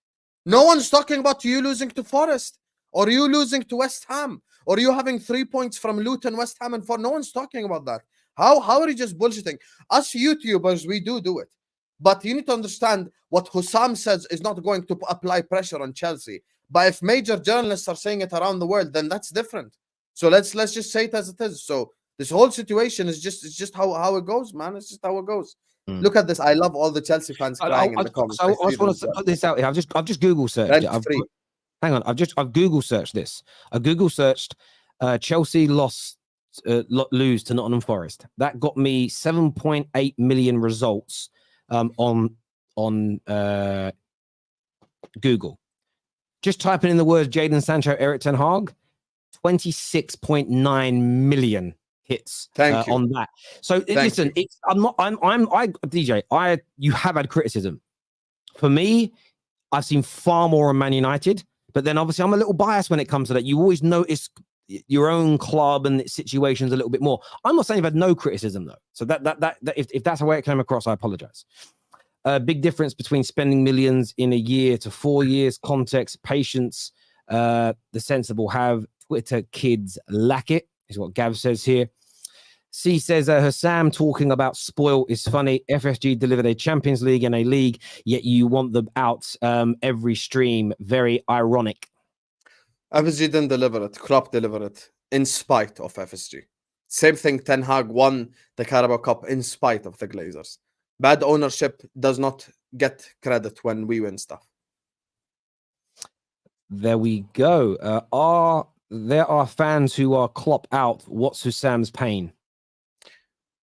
S2: No one's talking about you losing to Forest, or you losing to West Ham, or you having 3 points from Luton, West Ham, and Forest. No one's talking about that. How are you just bullshitting? Us YouTubers, we do it. But you need to understand what Husam says is not going to apply pressure on Chelsea. But if major journalists are saying it around the world, then that's different. So let's just say it as it is. So this whole situation is just how it goes, man. It's just how it goes. Look at this. I love all the Chelsea fans crying in the comments.
S1: So I just want to put this out here. I've just Google searched it. Hang on. I've Google searched this. I Google searched Chelsea loss lose to Nottingham Forest. That got me 7.8 million results on Google. Just typing in the words Jadon Sancho, Eric Ten Hag, 26.9 million hits on that. So listen, DJ. You have had criticism. For me, I've seen far more on Man United, but then obviously I'm a little biased when it comes to that. You always notice your own club and situations a little bit more. I'm not saying you've had no criticism though. So that if that's the way it came across, I apologize. Big difference between spending millions in a year to 4 years. Context, patience. The sensible have. Twitter kids lack it, is what Gav says here. C says, Husam talking about spoil is funny. FSG delivered a Champions League and a league, yet you want them out every stream. Very ironic.
S2: FSG didn't deliver it. Klopp delivered it in spite of FSG. Same thing, Ten Hag won the Carabao Cup in spite of the Glazers. Bad ownership does not get credit when we win stuff.
S1: There we go. There are fans who are Klopp out. What's Husam's pain?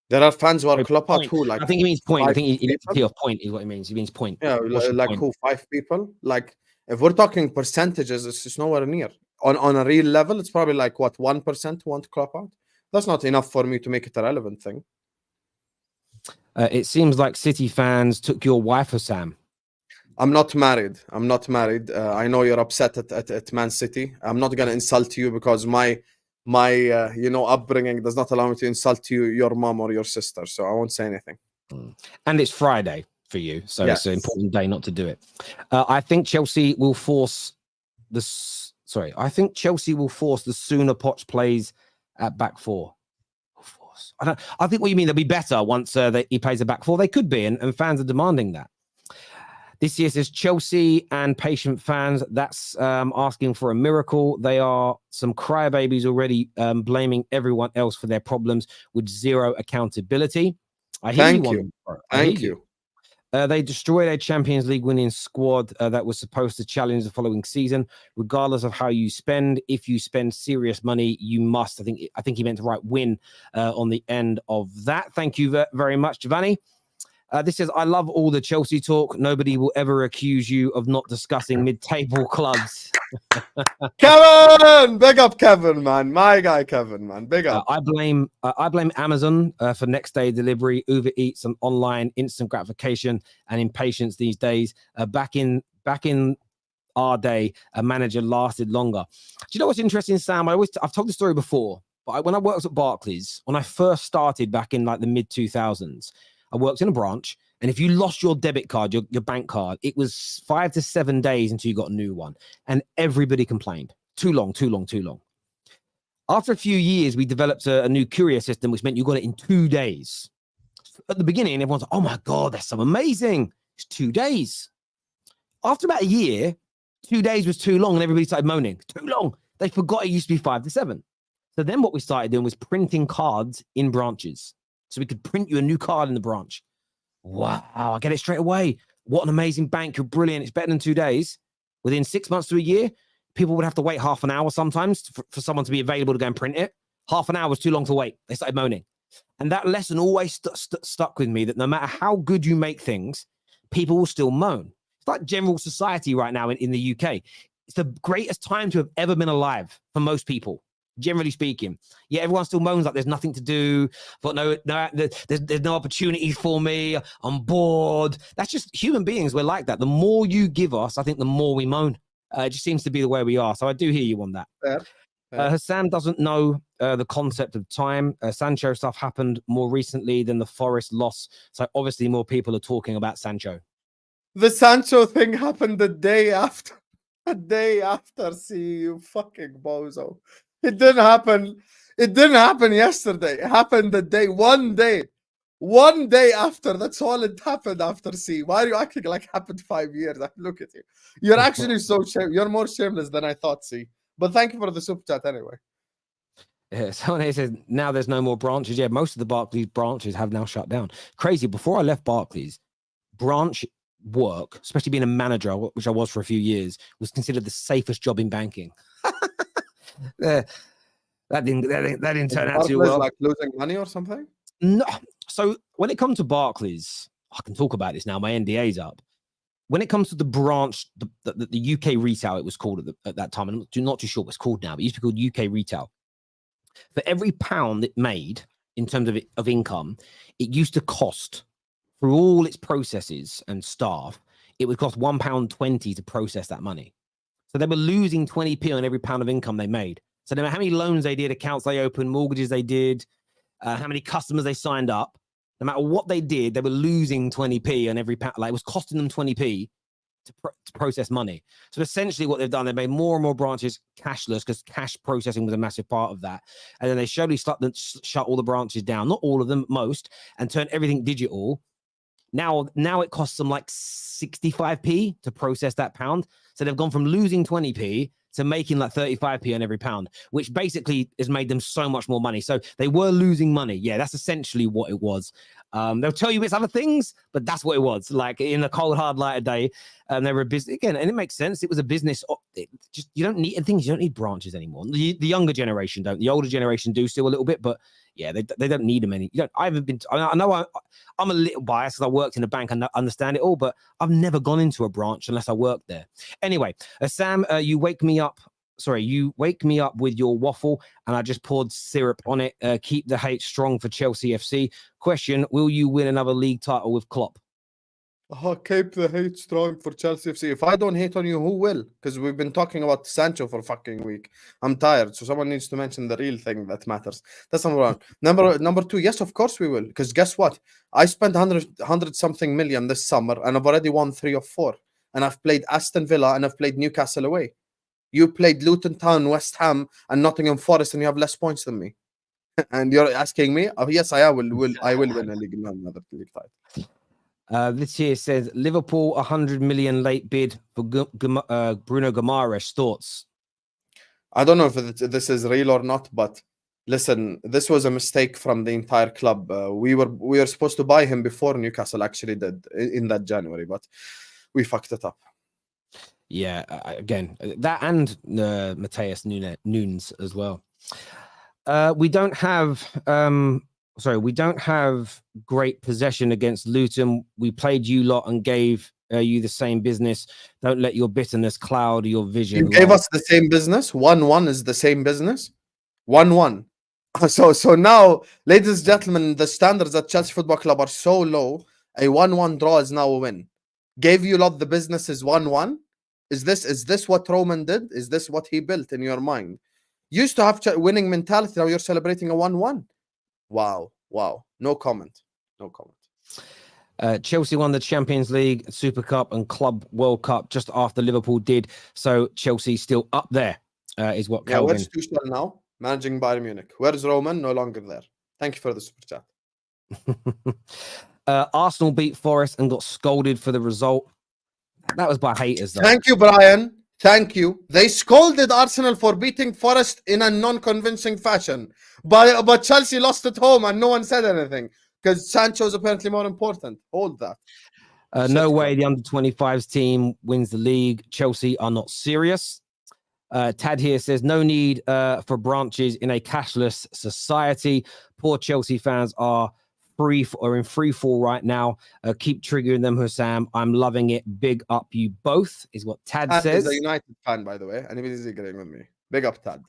S2: There are fans who are Klopp out who, like,
S1: I think he means point. I think he needs to tee point is what he means. He means point.
S2: Yeah, like point? Who? 5 people? Like, if we're talking percentages, it's just nowhere near. On a real level, it's probably like, what, 1% want Klopp out? That's not enough for me to make it a relevant thing.
S1: It seems like City fans took your wife, Husam.
S2: I'm not married. I know you're upset at Man City. I'm not going to insult you because my upbringing does not allow me to insult you, your mom or your sister. So I won't say anything.
S1: And it's Friday for you, so yes. It's an important day not to do it. I think Chelsea will force the sooner Poch plays at back four. I think what you mean, they'll be better once he plays a back four. They could be, and fans are demanding that. This year says Chelsea and patient fans. That's asking for a miracle. They are some crybabies already, blaming everyone else for their problems with zero accountability. Thank
S2: you.
S1: They destroyed a Champions League winning squad that was supposed to challenge the following season, regardless of how you spend. If you spend serious money, you must. I think he meant to write win on the end of that. Thank you very much, Giovanni. This says, I love all the Chelsea talk. Nobody will ever accuse you of not discussing mid-table clubs.
S2: Kevin! Big up Kevin, man. My guy, Kevin, man. Big up.
S1: I blame Amazon for next day delivery, Uber Eats, and online instant gratification and impatience these days. Back in our day, a manager lasted longer. Do you know what's interesting, Sam? I've told the story before, but when I worked at Barclays, when I first started back in like the mid-2000s, I worked in a branch, and if you lost your debit card, your bank card, it was 5 to 7 days until you got a new one. And everybody complained. Too long. After a few years, we developed a new courier system, which meant you got it in 2 days. At the beginning, everyone's like, oh my God, that's so amazing. It's 2 days. After about a year, 2 days was too long, and everybody started moaning. Too long. They forgot it used to be 5 to 7. So then what we started doing was printing cards in branches. So we could print you a new card in the branch. Wow, I get it straight away. What an amazing bank. You're brilliant. It's better than 2 days. Within 6 months to a year, people would have to wait half an hour sometimes for someone to be available to go and print it. Half an hour was too long to wait. They started moaning. And that lesson always stuck with me, that no matter how good you make things, people will still moan. It's like general society right now in the UK. It's the greatest time to have ever been alive for most people. Generally speaking, yeah, everyone still moans like there's nothing to do, but there's no opportunities for me. I'm bored. That's just human beings. We're like that. The more you give us, I think the more we moan. It just seems to be the way we are. So I do hear you on that.
S2: Fair.
S1: Husam doesn't know the concept of time. Sancho stuff happened more recently than the Forest loss. So obviously more people are talking about Sancho.
S2: The Sancho thing happened the day after. A day after, see you fucking bozo. It didn't happen. It didn't happen yesterday. It happened one day after. That's all it happened after. See, why are you acting like it happened 5 years? Look at you. You're actually you're more shameless than I thought. See, but thank you for the super chat anyway.
S1: Yeah, someone here says now there's no more branches. Yeah, most of the Barclays branches have now shut down. Crazy. Before I left Barclays, branch work, especially being a manager, which I was for a few years, was considered the safest job in banking. That didn't turn out
S2: Barclays
S1: too well.
S2: like losing money or something?
S1: No. So when it comes to Barclays, I can talk about this now. My NDA's up. When it comes to the branch, the UK retail, it was called at that time. I'm not too sure what it's called now, but it used to be called UK retail. For every pound it made in terms of income, it used to cost, through all its processes and staff, it would cost £1.20 to process that money. So they were losing 20p on every pound of income they made. So no matter how many loans they did, accounts they opened, mortgages they did, how many customers they signed up, no matter what they did, they were losing 20p on every pound. Like, it was costing them 20p to process money. So essentially what they've done, they've made more and more branches cashless, because cash processing was a massive part of that. And then they slowly shut all the branches down, not all of them, most, and turned everything digital. Now it costs them like 65p to process that pound. So they've gone from losing 20p to making like 35p on every pound, which basically has made them so much more money. So they were losing money. Yeah, that's essentially what it was. They'll tell you it's other things, but that's what it was. Like, in the cold, hard light of day, they were a business again, and it makes sense. It was a business. Just, you don't need branches anymore. The younger generation don't. The older generation do still a little bit, but yeah, they don't need them any. I haven't been. I know I'm a little biased because I worked in a bank and understand it all, but I've never gone into a branch unless I worked there. Anyway, Sam, you wake me up with your waffle, and I just poured syrup on it. Keep the hate strong for Chelsea FC. Question: will you win another league title with Klopp?
S2: Oh, keep the hate strong for Chelsea FC. If I don't hate on you, who will? Because we've been talking about Sancho for a fucking week. I'm tired, so someone needs to mention the real thing that matters. That's number one. Number two, yes, of course we will. Because guess what? I spent 100 something million this summer, and I've already won 3 of 4. And I've played Aston Villa, and I've played Newcastle away. You played Luton Town, West Ham, and Nottingham Forest, and you have less points than me. And you're asking me? Oh, yes, I will win a league, another league title.
S1: This here says Liverpool 100 million late bid for Bruno Guimaraes. Thoughts?
S2: I don't know if this is real or not, but listen, this was a mistake from the entire club. We were supposed to buy him before Newcastle actually did in that January, but we fucked it up.
S1: Yeah, again, that and Mateus Nunes as well. We don't have great possession against Luton. We played you lot and gave you the same business. Don't let your bitterness cloud your vision.
S2: You gave us the same business. 1-1 is the same business. 1-1. So now, ladies and gentlemen, the standards at Chelsea Football Club are so low. A 1-1 draw is now a win. Gave you lot the business is 1-1. Is this what Roman did? Is this what he built in your mind? Used to have winning mentality. Now you're celebrating a 1-1. Wow. No comment.
S1: Chelsea won the Champions League, Super Cup, and Club World Cup just after Liverpool did. So Chelsea's still up there, is what Calvin.
S2: Where's Tuchel now? Managing Bayern Munich. Where's Roman? No longer there. Thank you for the super chat.
S1: Arsenal beat Forest and got scolded for the result. That was by haters, though.
S2: Thank you, Brian. Thank you. They scolded Arsenal for beating Forest in a non-convincing fashion. But Chelsea lost at home and no one said anything because Sancho is apparently more important. Hold that.
S1: No way the under-25s team wins the league. Chelsea are not serious. Tad here says, no need for branches in a cashless society. Poor Chelsea fans are in free fall right now. Keep triggering them, Husam. I'm loving it. Big up you both, is what Tad says.
S2: He's a United fan, by the way. Anybody's agreeing with me. Big up, Tad.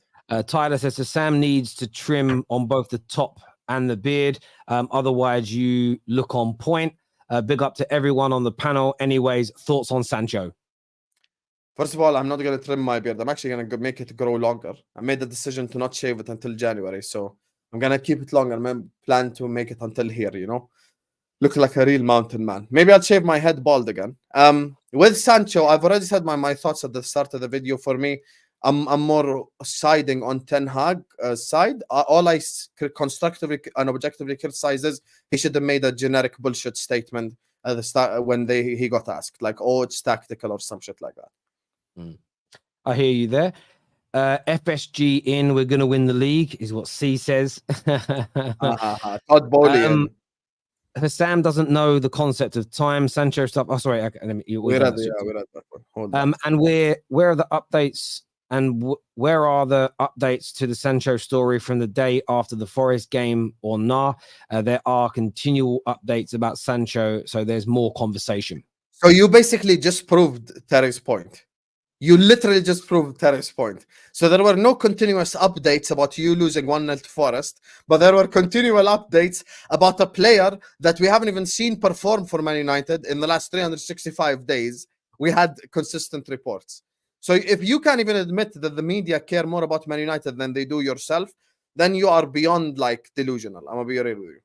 S1: Tyler says, Husam needs to trim on both the top and the beard. Otherwise, you look on point. Big up to everyone on the panel. Anyways, thoughts on Sancho?
S2: First of all, I'm not going to trim my beard. I'm actually going to make it grow longer. I made the decision to not shave it until January, so I'm going to keep it longer. I plan to make it until here, Look like a real mountain man. Maybe I'll shave my head bald again. With Sancho, I've already said my thoughts at the start of the video. For me, I'm more siding on Ten Hag side. All I constructively and objectively criticize is he should have made a generic bullshit statement at the start when he got asked, like, oh, it's tactical or some shit like that.
S1: I hear you there. FSG in, we're going to win the league, is what C says.
S2: Todd Bowley.
S1: Sam doesn't know the concept of time. Sancho stuff. Oh, sorry.
S2: We read that one. Hold on.
S1: And where are the updates And where are the updates to the Sancho story from the day after the Forest game or nah? There are continual updates about Sancho, so there's more conversation.
S2: So you basically just proved Terry's point. You literally just proved Terry's point. So there were no continuous updates about you losing 1-0 to Forest, but there were continual updates about a player that we haven't even seen perform for Man United in the last 365 days. We had consistent reports. So if you can't even admit that the media care more about Man United than they do yourself, then you are beyond like delusional. I'm gonna be real with you.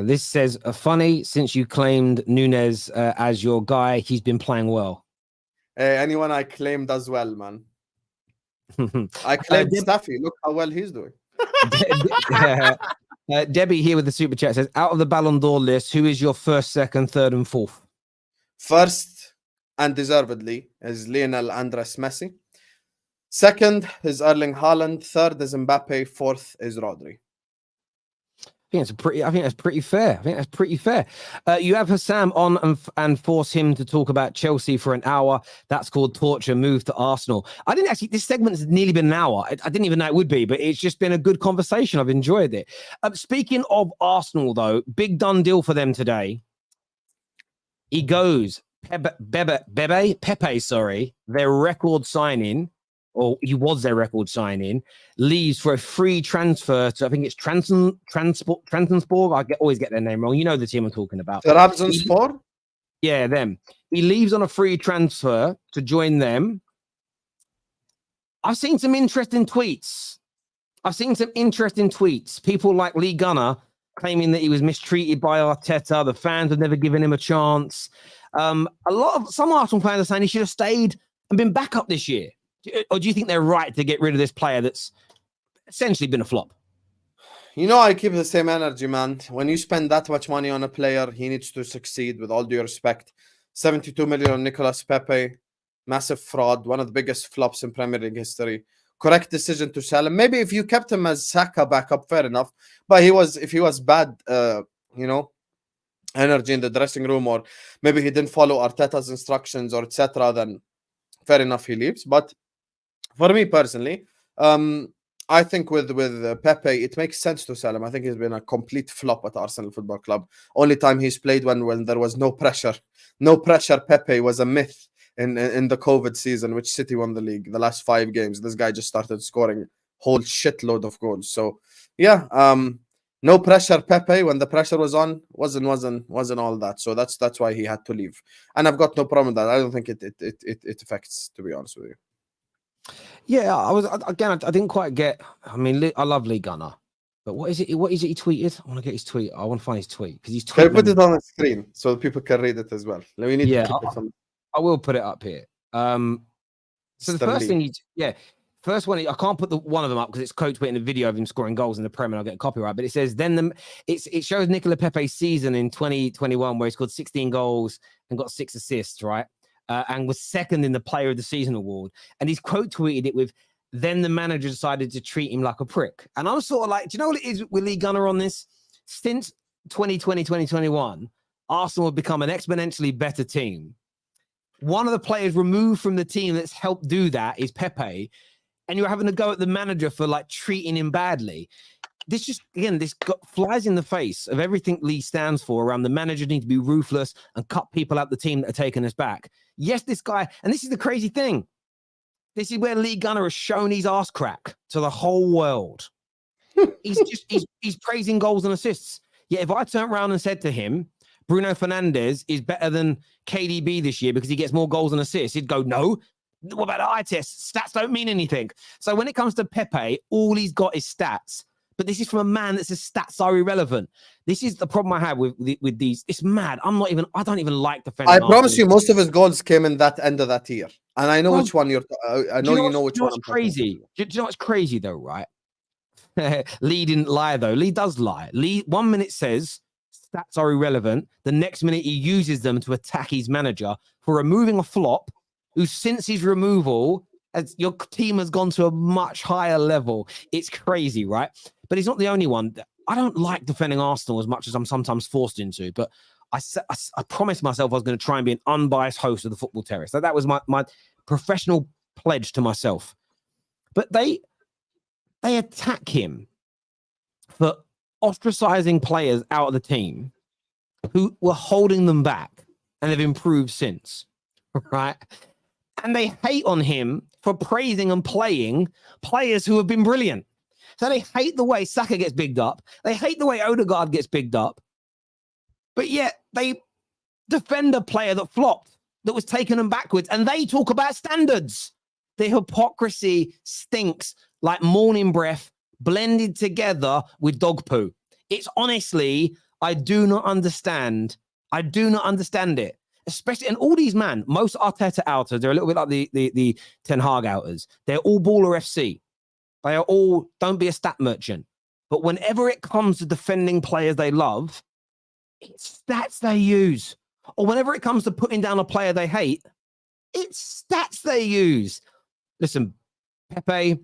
S1: This says, funny, since you claimed Nunes as your guy, he's been playing well.
S2: Anyone I claimed as well, man. I claimed Staffy. Look how well he's doing.
S1: Debbie here with the super chat says, out of the Ballon d'Or list, who is your first, second, third, and fourth?
S2: First, and deservedly, is Lionel Andres Messi. Second is Erling Haaland. Third is Mbappe. Fourth is Rodri.
S1: I think that's pretty fair. You have Husam on and force him to talk about Chelsea for an hour. That's called torture. Move to Arsenal. I didn't actually. This segment has nearly been an hour. I didn't even know it would be, but it's just been a good conversation. I've enjoyed it. Speaking of Arsenal, though, big done deal for them today. He goes Pepe. Sorry, their record signing. Or he was their record signing, leaves for a free transfer to, I think it's Transport. I always get their name wrong. You know the team I'm talking about.
S2: Trabzonspor?
S1: Yeah, them. He leaves on a free transfer to join them. I've seen some interesting tweets. People like Lee Gunner claiming that he was mistreated by Arteta. The fans had never given him a chance. Some Arsenal fans are saying he should have stayed and been back up this year. Or do you think they're right to get rid of this player that's essentially been a flop?
S2: You know, I keep the same energy, man. When you spend that much money on a player, he needs to succeed, with all due respect. 72 million on Nicolas Pepe. Massive fraud. One of the biggest flops in Premier League history. Correct decision to sell him. Maybe if you kept him as Saka backup, fair enough. But if he was bad, energy in the dressing room, or maybe he didn't follow Arteta's instructions or etc., then fair enough, he leaves. But for me personally, I think with Pepe, it makes sense to sell him. I think he's been a complete flop at Arsenal Football Club. Only time he's played when there was no pressure. No pressure, Pepe was a myth in the COVID season, which City won the league. The last 5 games, this guy just started scoring whole shitload of goals. So, yeah, no pressure, Pepe. When the pressure was on, wasn't all that. So that's why he had to leave. And I've got no problem with that. I don't think it affects, to be honest with you.
S1: Yeah, I didn't quite get. I mean, I love Lee Gunner, but what is it he tweeted? I want to get his tweet. I want to find his tweet because he's tweeting.
S2: Can I put it on the screen so people can read it as well? We need to keep it.
S1: I will put it up here. So the first thing, first one, I can't put one of them up because it's co-tweeting a video of him scoring goals in the Premier. I'll get copyright, but it says it shows Nicolas Pepe's season in 2021 where he scored 16 goals and got 6 assists, right? And was second in the Player of the Season award. And he's quote tweeted it with, then the manager decided to treat him like a prick. And I'm sort of like, do you know what it is with Lee Gunner on this? Since 2020, 2021, Arsenal have become an exponentially better team. One of the players removed from the team that's helped do that is Pepe. And you're having to go at the manager for like treating him badly. This just, again, flies in the face of everything Lee stands for around the manager need to be ruthless and cut people out the team that are taking us back. Yes, this guy, and this is the crazy thing. This is where Lee Gunner has shown his ass crack to the whole world. He's praising goals and assists. Yeah, if I turned around and said to him, Bruno Fernandes is better than KDB this year because he gets more goals and assists, he'd go, no. What about the eye test? Stats don't mean anything. So when it comes to Pepe, all he's got is stats. But this is from a man that says stats are irrelevant. This is the problem I have with these. It's mad. I don't even like defending.
S2: I promise you, most of his goals came in that end of that year. And I know which one you're. I know you know which one.
S1: It's crazy. Do you know what's crazy though, right? Lee didn't lie though. Lee does lie. Lee 1 minute says stats are irrelevant. The next minute he uses them to attack his manager for removing a flop who, since his removal, as your team has gone to a much higher level. It's crazy, right? But he's not the only one. I don't like defending Arsenal as much as I'm sometimes forced into, but I promised myself I was going to try and be an unbiased host of the Football Terrace. So that was my professional pledge to myself. But they attack him for ostracizing players out of the team who were holding them back, and they've improved since, right? And they hate on him for praising and playing players who have been brilliant. So they hate the way Saka gets bigged up. They hate the way Odegaard gets bigged up. But yet they defend a player that flopped, that was taking them backwards, and they talk about standards. The hypocrisy stinks like morning breath blended together with dog poo. It's honestly, I do not understand. I do not understand it. Especially, and all these most Arteta outers, they're a little bit like the Ten Hag outers. They're all baller FC. They are all, don't be a stat merchant. But whenever it comes to defending players they love, it's stats they use. Or whenever it comes to putting down a player they hate, it's stats they use. Listen, Pepe,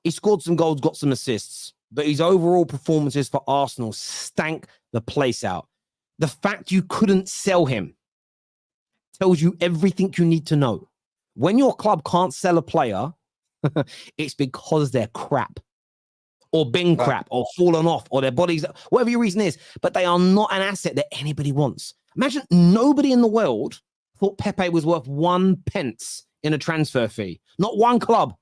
S1: he scored some goals, got some assists, but his overall performances for Arsenal stank the place out. The fact you couldn't sell him tells you everything you need to know. When your club can't sell a player, it's because they're crap or been crap or fallen off or their bodies, whatever your reason is, but they are not an asset that anybody wants. Imagine nobody in the world thought Pepe was worth 1 pence in a transfer fee. Not one club.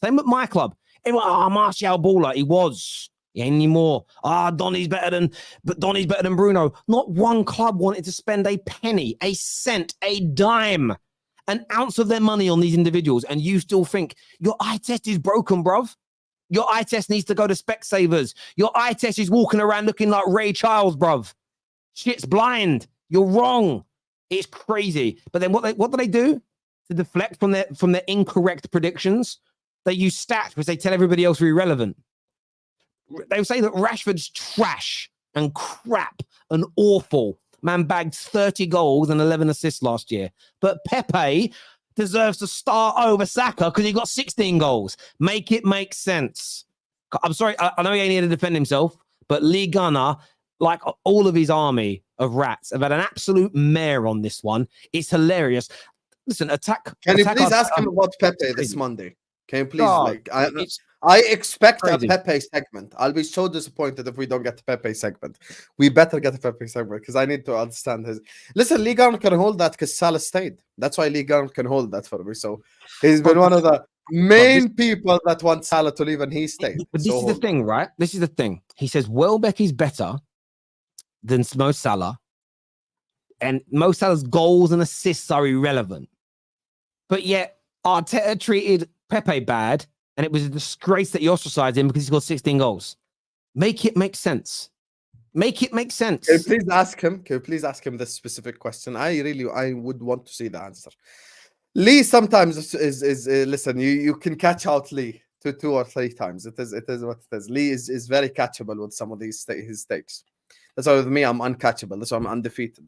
S1: Same with my club. Everyone, Martial baller. He was. He ain't anymore. Donny's better than Bruno. Not one club wanted to spend a penny, a cent, a dime, an ounce of their money on these individuals. And you still think your eye test is broken, bruv. Your eye test needs to go to Specsavers. Your eye test is walking around looking like Ray Charles, bruv. Shit's blind. You're wrong. It's crazy. But then what do they do to deflect from their incorrect predictions? They use stats, which they tell everybody else are irrelevant. They say that Rashford's trash and crap and awful. Man bagged 30 goals and 11 assists last year. But Pepe deserves to start over Saka because he got 16 goals. Make it make sense. I'm sorry, I know he ain't here to defend himself, but Lee Gunner, like all of his army of rats, have had an absolute mare on this one. It's hilarious. Listen,
S2: Can you please ask him about Pepe this Monday? Can you please, I expect a Pepe segment. I'll be so disappointed if we don't get the Pepe segment. We better get the Pepe segment because I need to understand his. Listen, Lee Garner can hold that because Salah stayed. That's why Lee Garner can hold that for me. So he's been one of the main people that want Salah to leave, and he stayed.
S1: But this is the thing, right? This is the thing. He says Welbeck is better than Mo Salah, and Mo Salah's goals and assists are irrelevant. But yet Arteta treated Pepe bad. And it was a disgrace that he ostracized him because he scored 16 goals. Make it make sense. Make it make sense.
S2: Can you please ask him? Can you please ask him this specific question? I would want to see the answer. Lee sometimes is listen. You can catch out Lee two or three times. It is what it is. Lee is very catchable with some of his takes. That's why with me I'm uncatchable. That's why I'm undefeated.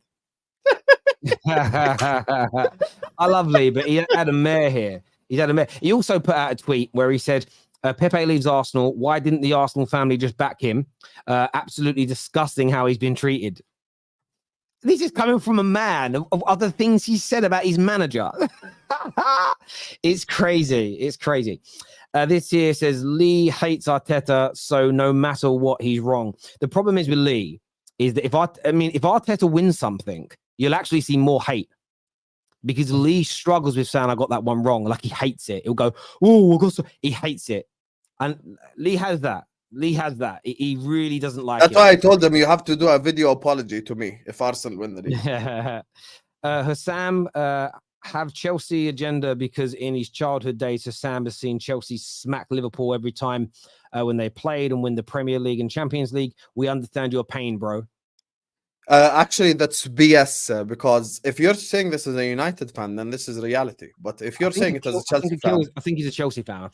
S1: I love Lee, but he had a mare here. He also put out a tweet where he said, Pepe leaves Arsenal. Why didn't the Arsenal family just back him? Absolutely disgusting how he's been treated. This is coming from a man of other things he said about his manager. It's crazy. It's crazy. This here says, Lee hates Arteta, so no matter what, he's wrong. The problem is with Lee is that if Arteta wins something, you'll actually see more hate. Because Lee struggles with saying I got that one wrong. Like he hates it. He'll go, he hates it. And Lee has that. He really doesn't like
S2: That's
S1: it.
S2: why I told him you have to do a video apology to me if Arsenal win the league.
S1: Husam, have Chelsea agenda because in his childhood days, Husam has seen Chelsea smack Liverpool every time when they played and win the Premier League and Champions League. We understand your pain, bro.
S2: Actually, that's BS because if you're saying this as a United fan, then this is reality. But if you're saying it as a Chelsea fan,
S1: I think he's a Chelsea fan.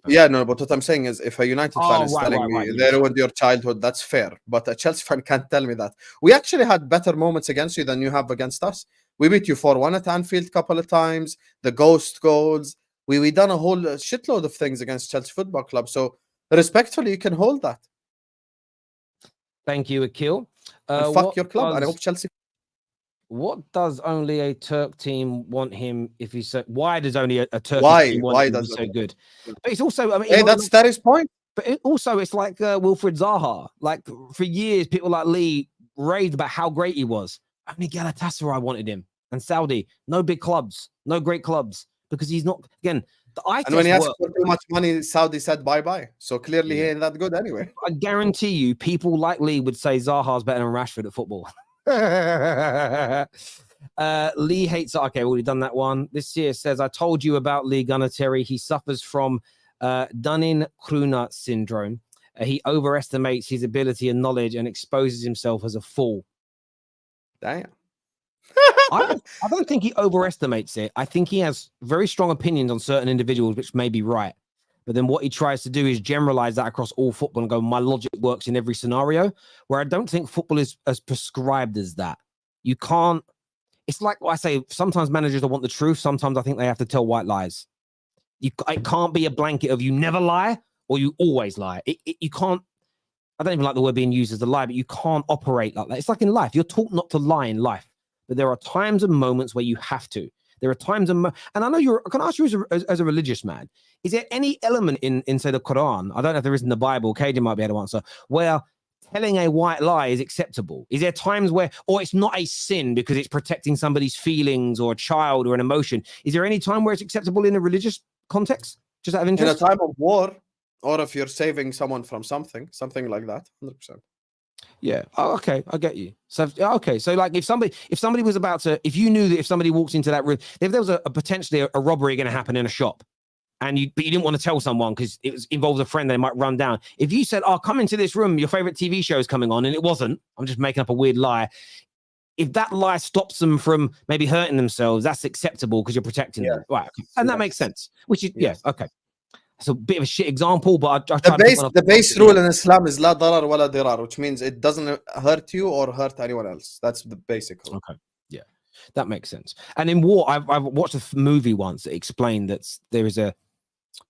S2: Yeah, no, but what I'm saying is if a United fan is telling me they ruined your childhood, that's fair. But a Chelsea fan can't tell me that. We actually had better moments against you than you have against us. We beat you 4-1 at Anfield a couple of times, the ghost goals. We done a whole shitload of things against Chelsea Football Club. So respectfully, you can hold that.
S1: Thank you, Akil.
S2: Fuck your club, and I hope Chelsea.
S1: What does only a Turk team want him if he's so? Why does only a Turkish
S2: Why?
S1: team want
S2: Why
S1: him
S2: does
S1: if he's
S2: it?
S1: so good? But it's also, I mean,
S2: Hey, that's Terry's point.
S1: But it's like Wilfred Zaha. Like for years, people like Lee raved about how great he was. Only Galatasaray wanted him, and Saudi. No big clubs, no great clubs, because he's not. Again, the eye
S2: And when he
S1: test
S2: asked for too much money, Saudi said bye-bye. So clearly he ain't that good anyway.
S1: I guarantee you, people like Lee would say Zaha's better than Rashford at football. Lee hates. Okay, already done that one. This year says, I told you about Lee Gunnar Terry. He suffers from Dunning-Kruger syndrome. He overestimates his ability and knowledge and exposes himself as a fool.
S2: Damn.
S1: I don't think he overestimates it. I think he has very strong opinions on certain individuals, which may be right. But then what he tries to do is generalize that across all football and go, my logic works in every scenario, where I don't think football is as prescribed as that. You can't. It's like what I say, sometimes managers don't want the truth. Sometimes I think they have to tell white lies. It can't be a blanket of you never lie or you always lie. You can't. I don't even like the word being used as a lie, but you can't operate like that. It's like in life. You're taught not to lie in life. But there are times and moments where you have to. There are times and I know can I ask you as a religious man, is there any element in say the Quran, I don't know if there is in the Bible, KJ might be able to answer, where telling a white lie is acceptable? Is there times where, or it's not a sin because it's protecting somebody's feelings or a child or an emotion? Is there any time where it's acceptable in a religious context? Just out of interest?
S2: In a time of war, or if you're saving someone from something like that, 100%.
S1: Yeah. Oh, okay. I get you. So, okay. So like if somebody was about to, if you knew that if somebody walks into that room, if there was a potentially a robbery going to happen in a shop but you didn't want to tell someone because it involves a friend that might run down. If you said, oh, come into this room, your favorite TV show is coming on, and it wasn't, I'm just making up a weird lie. If that lie stops them from maybe hurting themselves, that's acceptable because you're protecting them. Right. Okay. And that makes sense, which is, okay. It's a bit of a shit example, but I try
S2: the base rule in Islam is la darar wala dirar, which means it doesn't hurt you or hurt anyone else. That's the basic rule.
S1: Okay, yeah, that makes sense. And in war, I've watched a movie once that explained that there is a.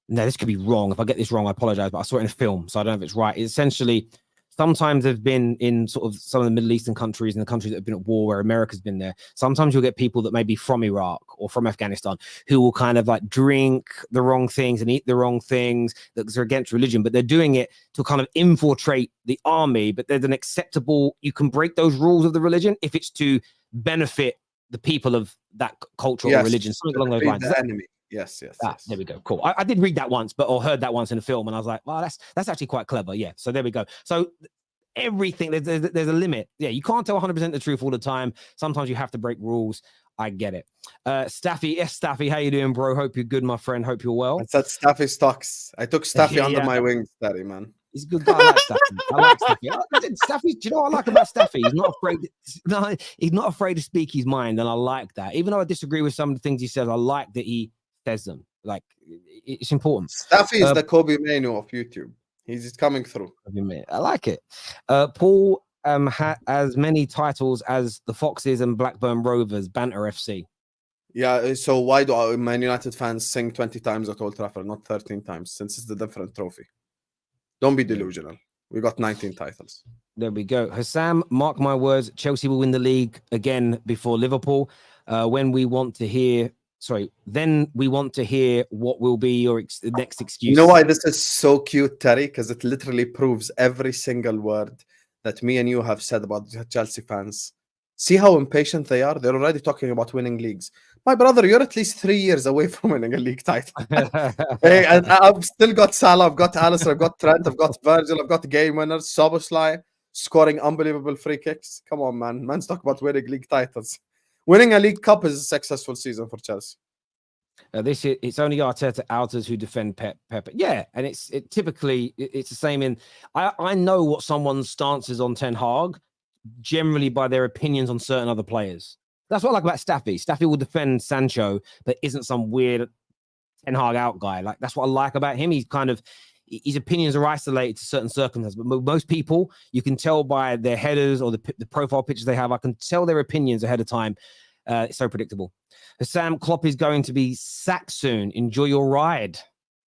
S1: Now this could be wrong. If I get this wrong, I apologize. But I saw it in a film, so I don't know if it's right. It's essentially, sometimes they've been in sort of some of the Middle Eastern countries and the countries that have been at war where America's been there. Sometimes you'll get people that may be from Iraq or from Afghanistan who will kind of like drink the wrong things and eat the wrong things that are against religion, but they're doing it to kind of infiltrate the army. But there's an acceptable, you can break those rules of the religion if it's to benefit the people of that culture or religion, something along those lines.
S2: The enemy. Yes.
S1: There we go. Cool. I did read that once, or heard that once in a film, and I was like, wow, that's actually quite clever. Yeah. So there we go. So everything, there's a limit. Yeah, you can't tell 100% the truth all the time. Sometimes you have to break rules. I get it. Staffy, Staffy, how you doing, bro? Hope you're good, my friend. Hope you're well.
S2: I said Staffy stocks. I took Staffy under my wings, Daddy, man.
S1: He's a good guy. I like Staffy. Staffy, do you know what I like about Staffy? He's not afraid. He's not afraid to speak his mind, and I like that. Even though I disagree with some of the things he says, I like that he says them. Like, it's important.
S2: Staffy is the Kobe Manu of YouTube. He's coming through.
S1: I like it. Paul had as many titles as the Foxes and Blackburn Rovers, Banter FC.
S2: Yeah, so why do Man United fans sing 20 times at Old Trafford, not 13 times, since it's the different trophy? Don't be delusional. We got 19 titles.
S1: There we go. Husam, mark my words, Chelsea will win the league again before Liverpool. Then we want to hear what will be your next excuse.
S2: You know why this is so cute, Terry? Because it literally proves every single word that me and you have said about Chelsea fans. See how impatient they are? They're already talking about winning leagues. My brother, you're at least 3 years away from winning a league title. Hey, and I've still got Salah, I've got Alisson, I've got Trent, I've got Virgil, I've got game winners, Szoboszlai scoring unbelievable free kicks. Come on, man. Man's talk about winning league titles. Winning a League Cup is a successful season for Chelsea.
S1: It's only Arteta outers who defend Pepe. Yeah, and it's typically the same in. I know what someone's stance is on Ten Hag generally by their opinions on certain other players. That's what I like about Staffy. Staffy will defend Sancho, but isn't some weird Ten Hag out guy. Like, that's what I like about him. He's kind of, his opinions are isolated to certain circumstances. But most people, you can tell by their headers or the profile pictures they have. I can tell their opinions ahead of time. It's so predictable. Sam, Klopp is going to be sacked soon. Enjoy your ride.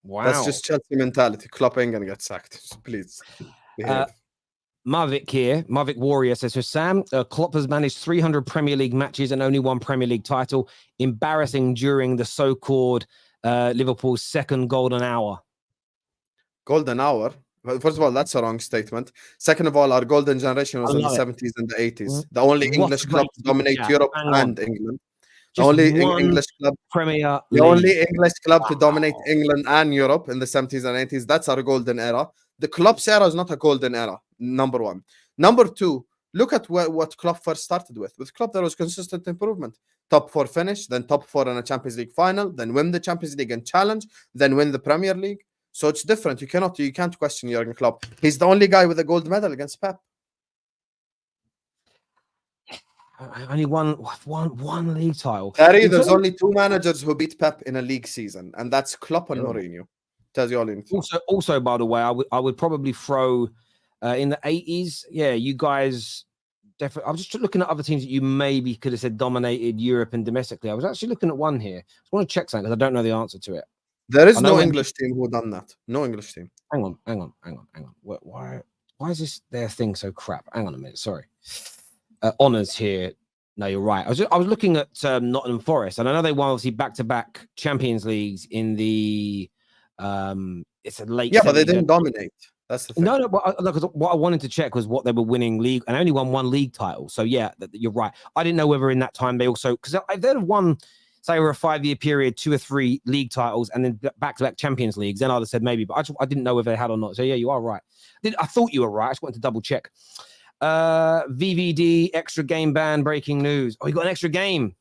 S1: Wow.
S2: That's just Chelsea mentality. Klopp ain't going to get sacked. Please behave.
S1: Mavic here, Mavic Warrior says, Husam, Klopp has managed 300 Premier League matches and only one Premier League title. Embarrassing during the so-called Liverpool's second golden hour.
S2: Golden hour? Well, first of all, that's a wrong statement. Second of all, our golden generation was in the 70s and the 80s. The only English club to dominate Europe and England. The only English club
S1: Premier
S2: The only English club to dominate England and Europe in the 70s and 80s. That's our golden era. The Klopp's era is not a golden era, number one. Number two, look at what Klopp first started with. With Klopp, there was consistent improvement. Top 4 finish, then top 4 in a Champions League final, then win the Champions League and challenge, then win the Premier League. So it's different. You can't question Jurgen Klopp. He's the only guy with a gold medal against Pep.
S1: Only one league title.
S2: There's only 2 managers who beat Pep in a league season, and that's Klopp and Mourinho. Tells you all you need to know.
S1: Also, by the way, I would probably throw in the 80s. Yeah, you guys definitely. I was just looking at other teams that you maybe could have said dominated Europe and domestically. I was actually looking at one here. I want to check something because I don't know the answer to it.
S2: There is no English team who done that. No English team.
S1: Hang on. Why is their thing so crap? Hang on a minute. Sorry. Honors here. No, you're right. I was looking at Nottingham Forest, and I know they won obviously back-to-back Champions Leagues in the it's a late.
S2: Yeah, but they didn't dominate. That's the thing.
S1: No, but what I wanted to check was what they were winning league, and only won one league title. So yeah, you're right. I didn't know whether in that time they also, because if they'd have won, say, over a 5-year period, 2 or 3 league titles, and then back-to-back Champions Leagues, then I'd have said maybe. But I didn't know whether they had or not. So yeah, you are right. I thought you were right. I just wanted to double check. VVD extra game ban, breaking news. Oh, you got an extra game.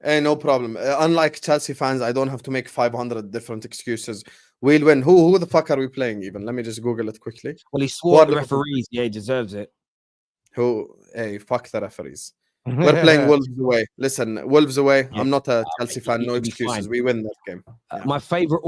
S2: Hey, no problem. Unlike Chelsea fans, I don't have to make 500 different excuses. We'll win. Who the fuck are we playing even? Let me just Google it quickly.
S1: Well, he swore at the referees. Yeah, he deserves it.
S2: Hey, fuck the referees. We're playing Wolves away. Listen, Wolves away. Yeah. I'm not a Chelsea fan. No excuses. We win that game. Yeah.
S1: My favorite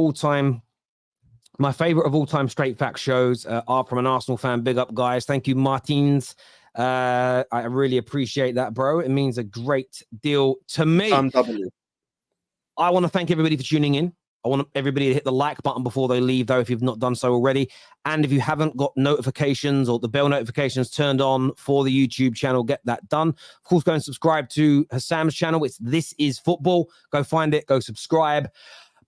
S1: of all time straight fact shows are from an Arsenal fan. Big up, guys. Thank you, Martins. I really appreciate that, bro. It means a great deal to me. I want to thank everybody for tuning in. I want everybody to hit the like button before they leave, though, if you've not done so already. And if you haven't got notifications or the bell notifications turned on for the YouTube channel, get that done. Of course, go and subscribe to Husam's channel. It's This Is Football. Go find it. Go subscribe.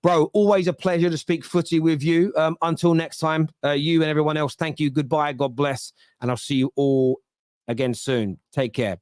S1: Bro, always a pleasure to speak footy with you. Until next time, you and everyone else, thank you. Goodbye. God bless. And I'll see you all again soon. Take care.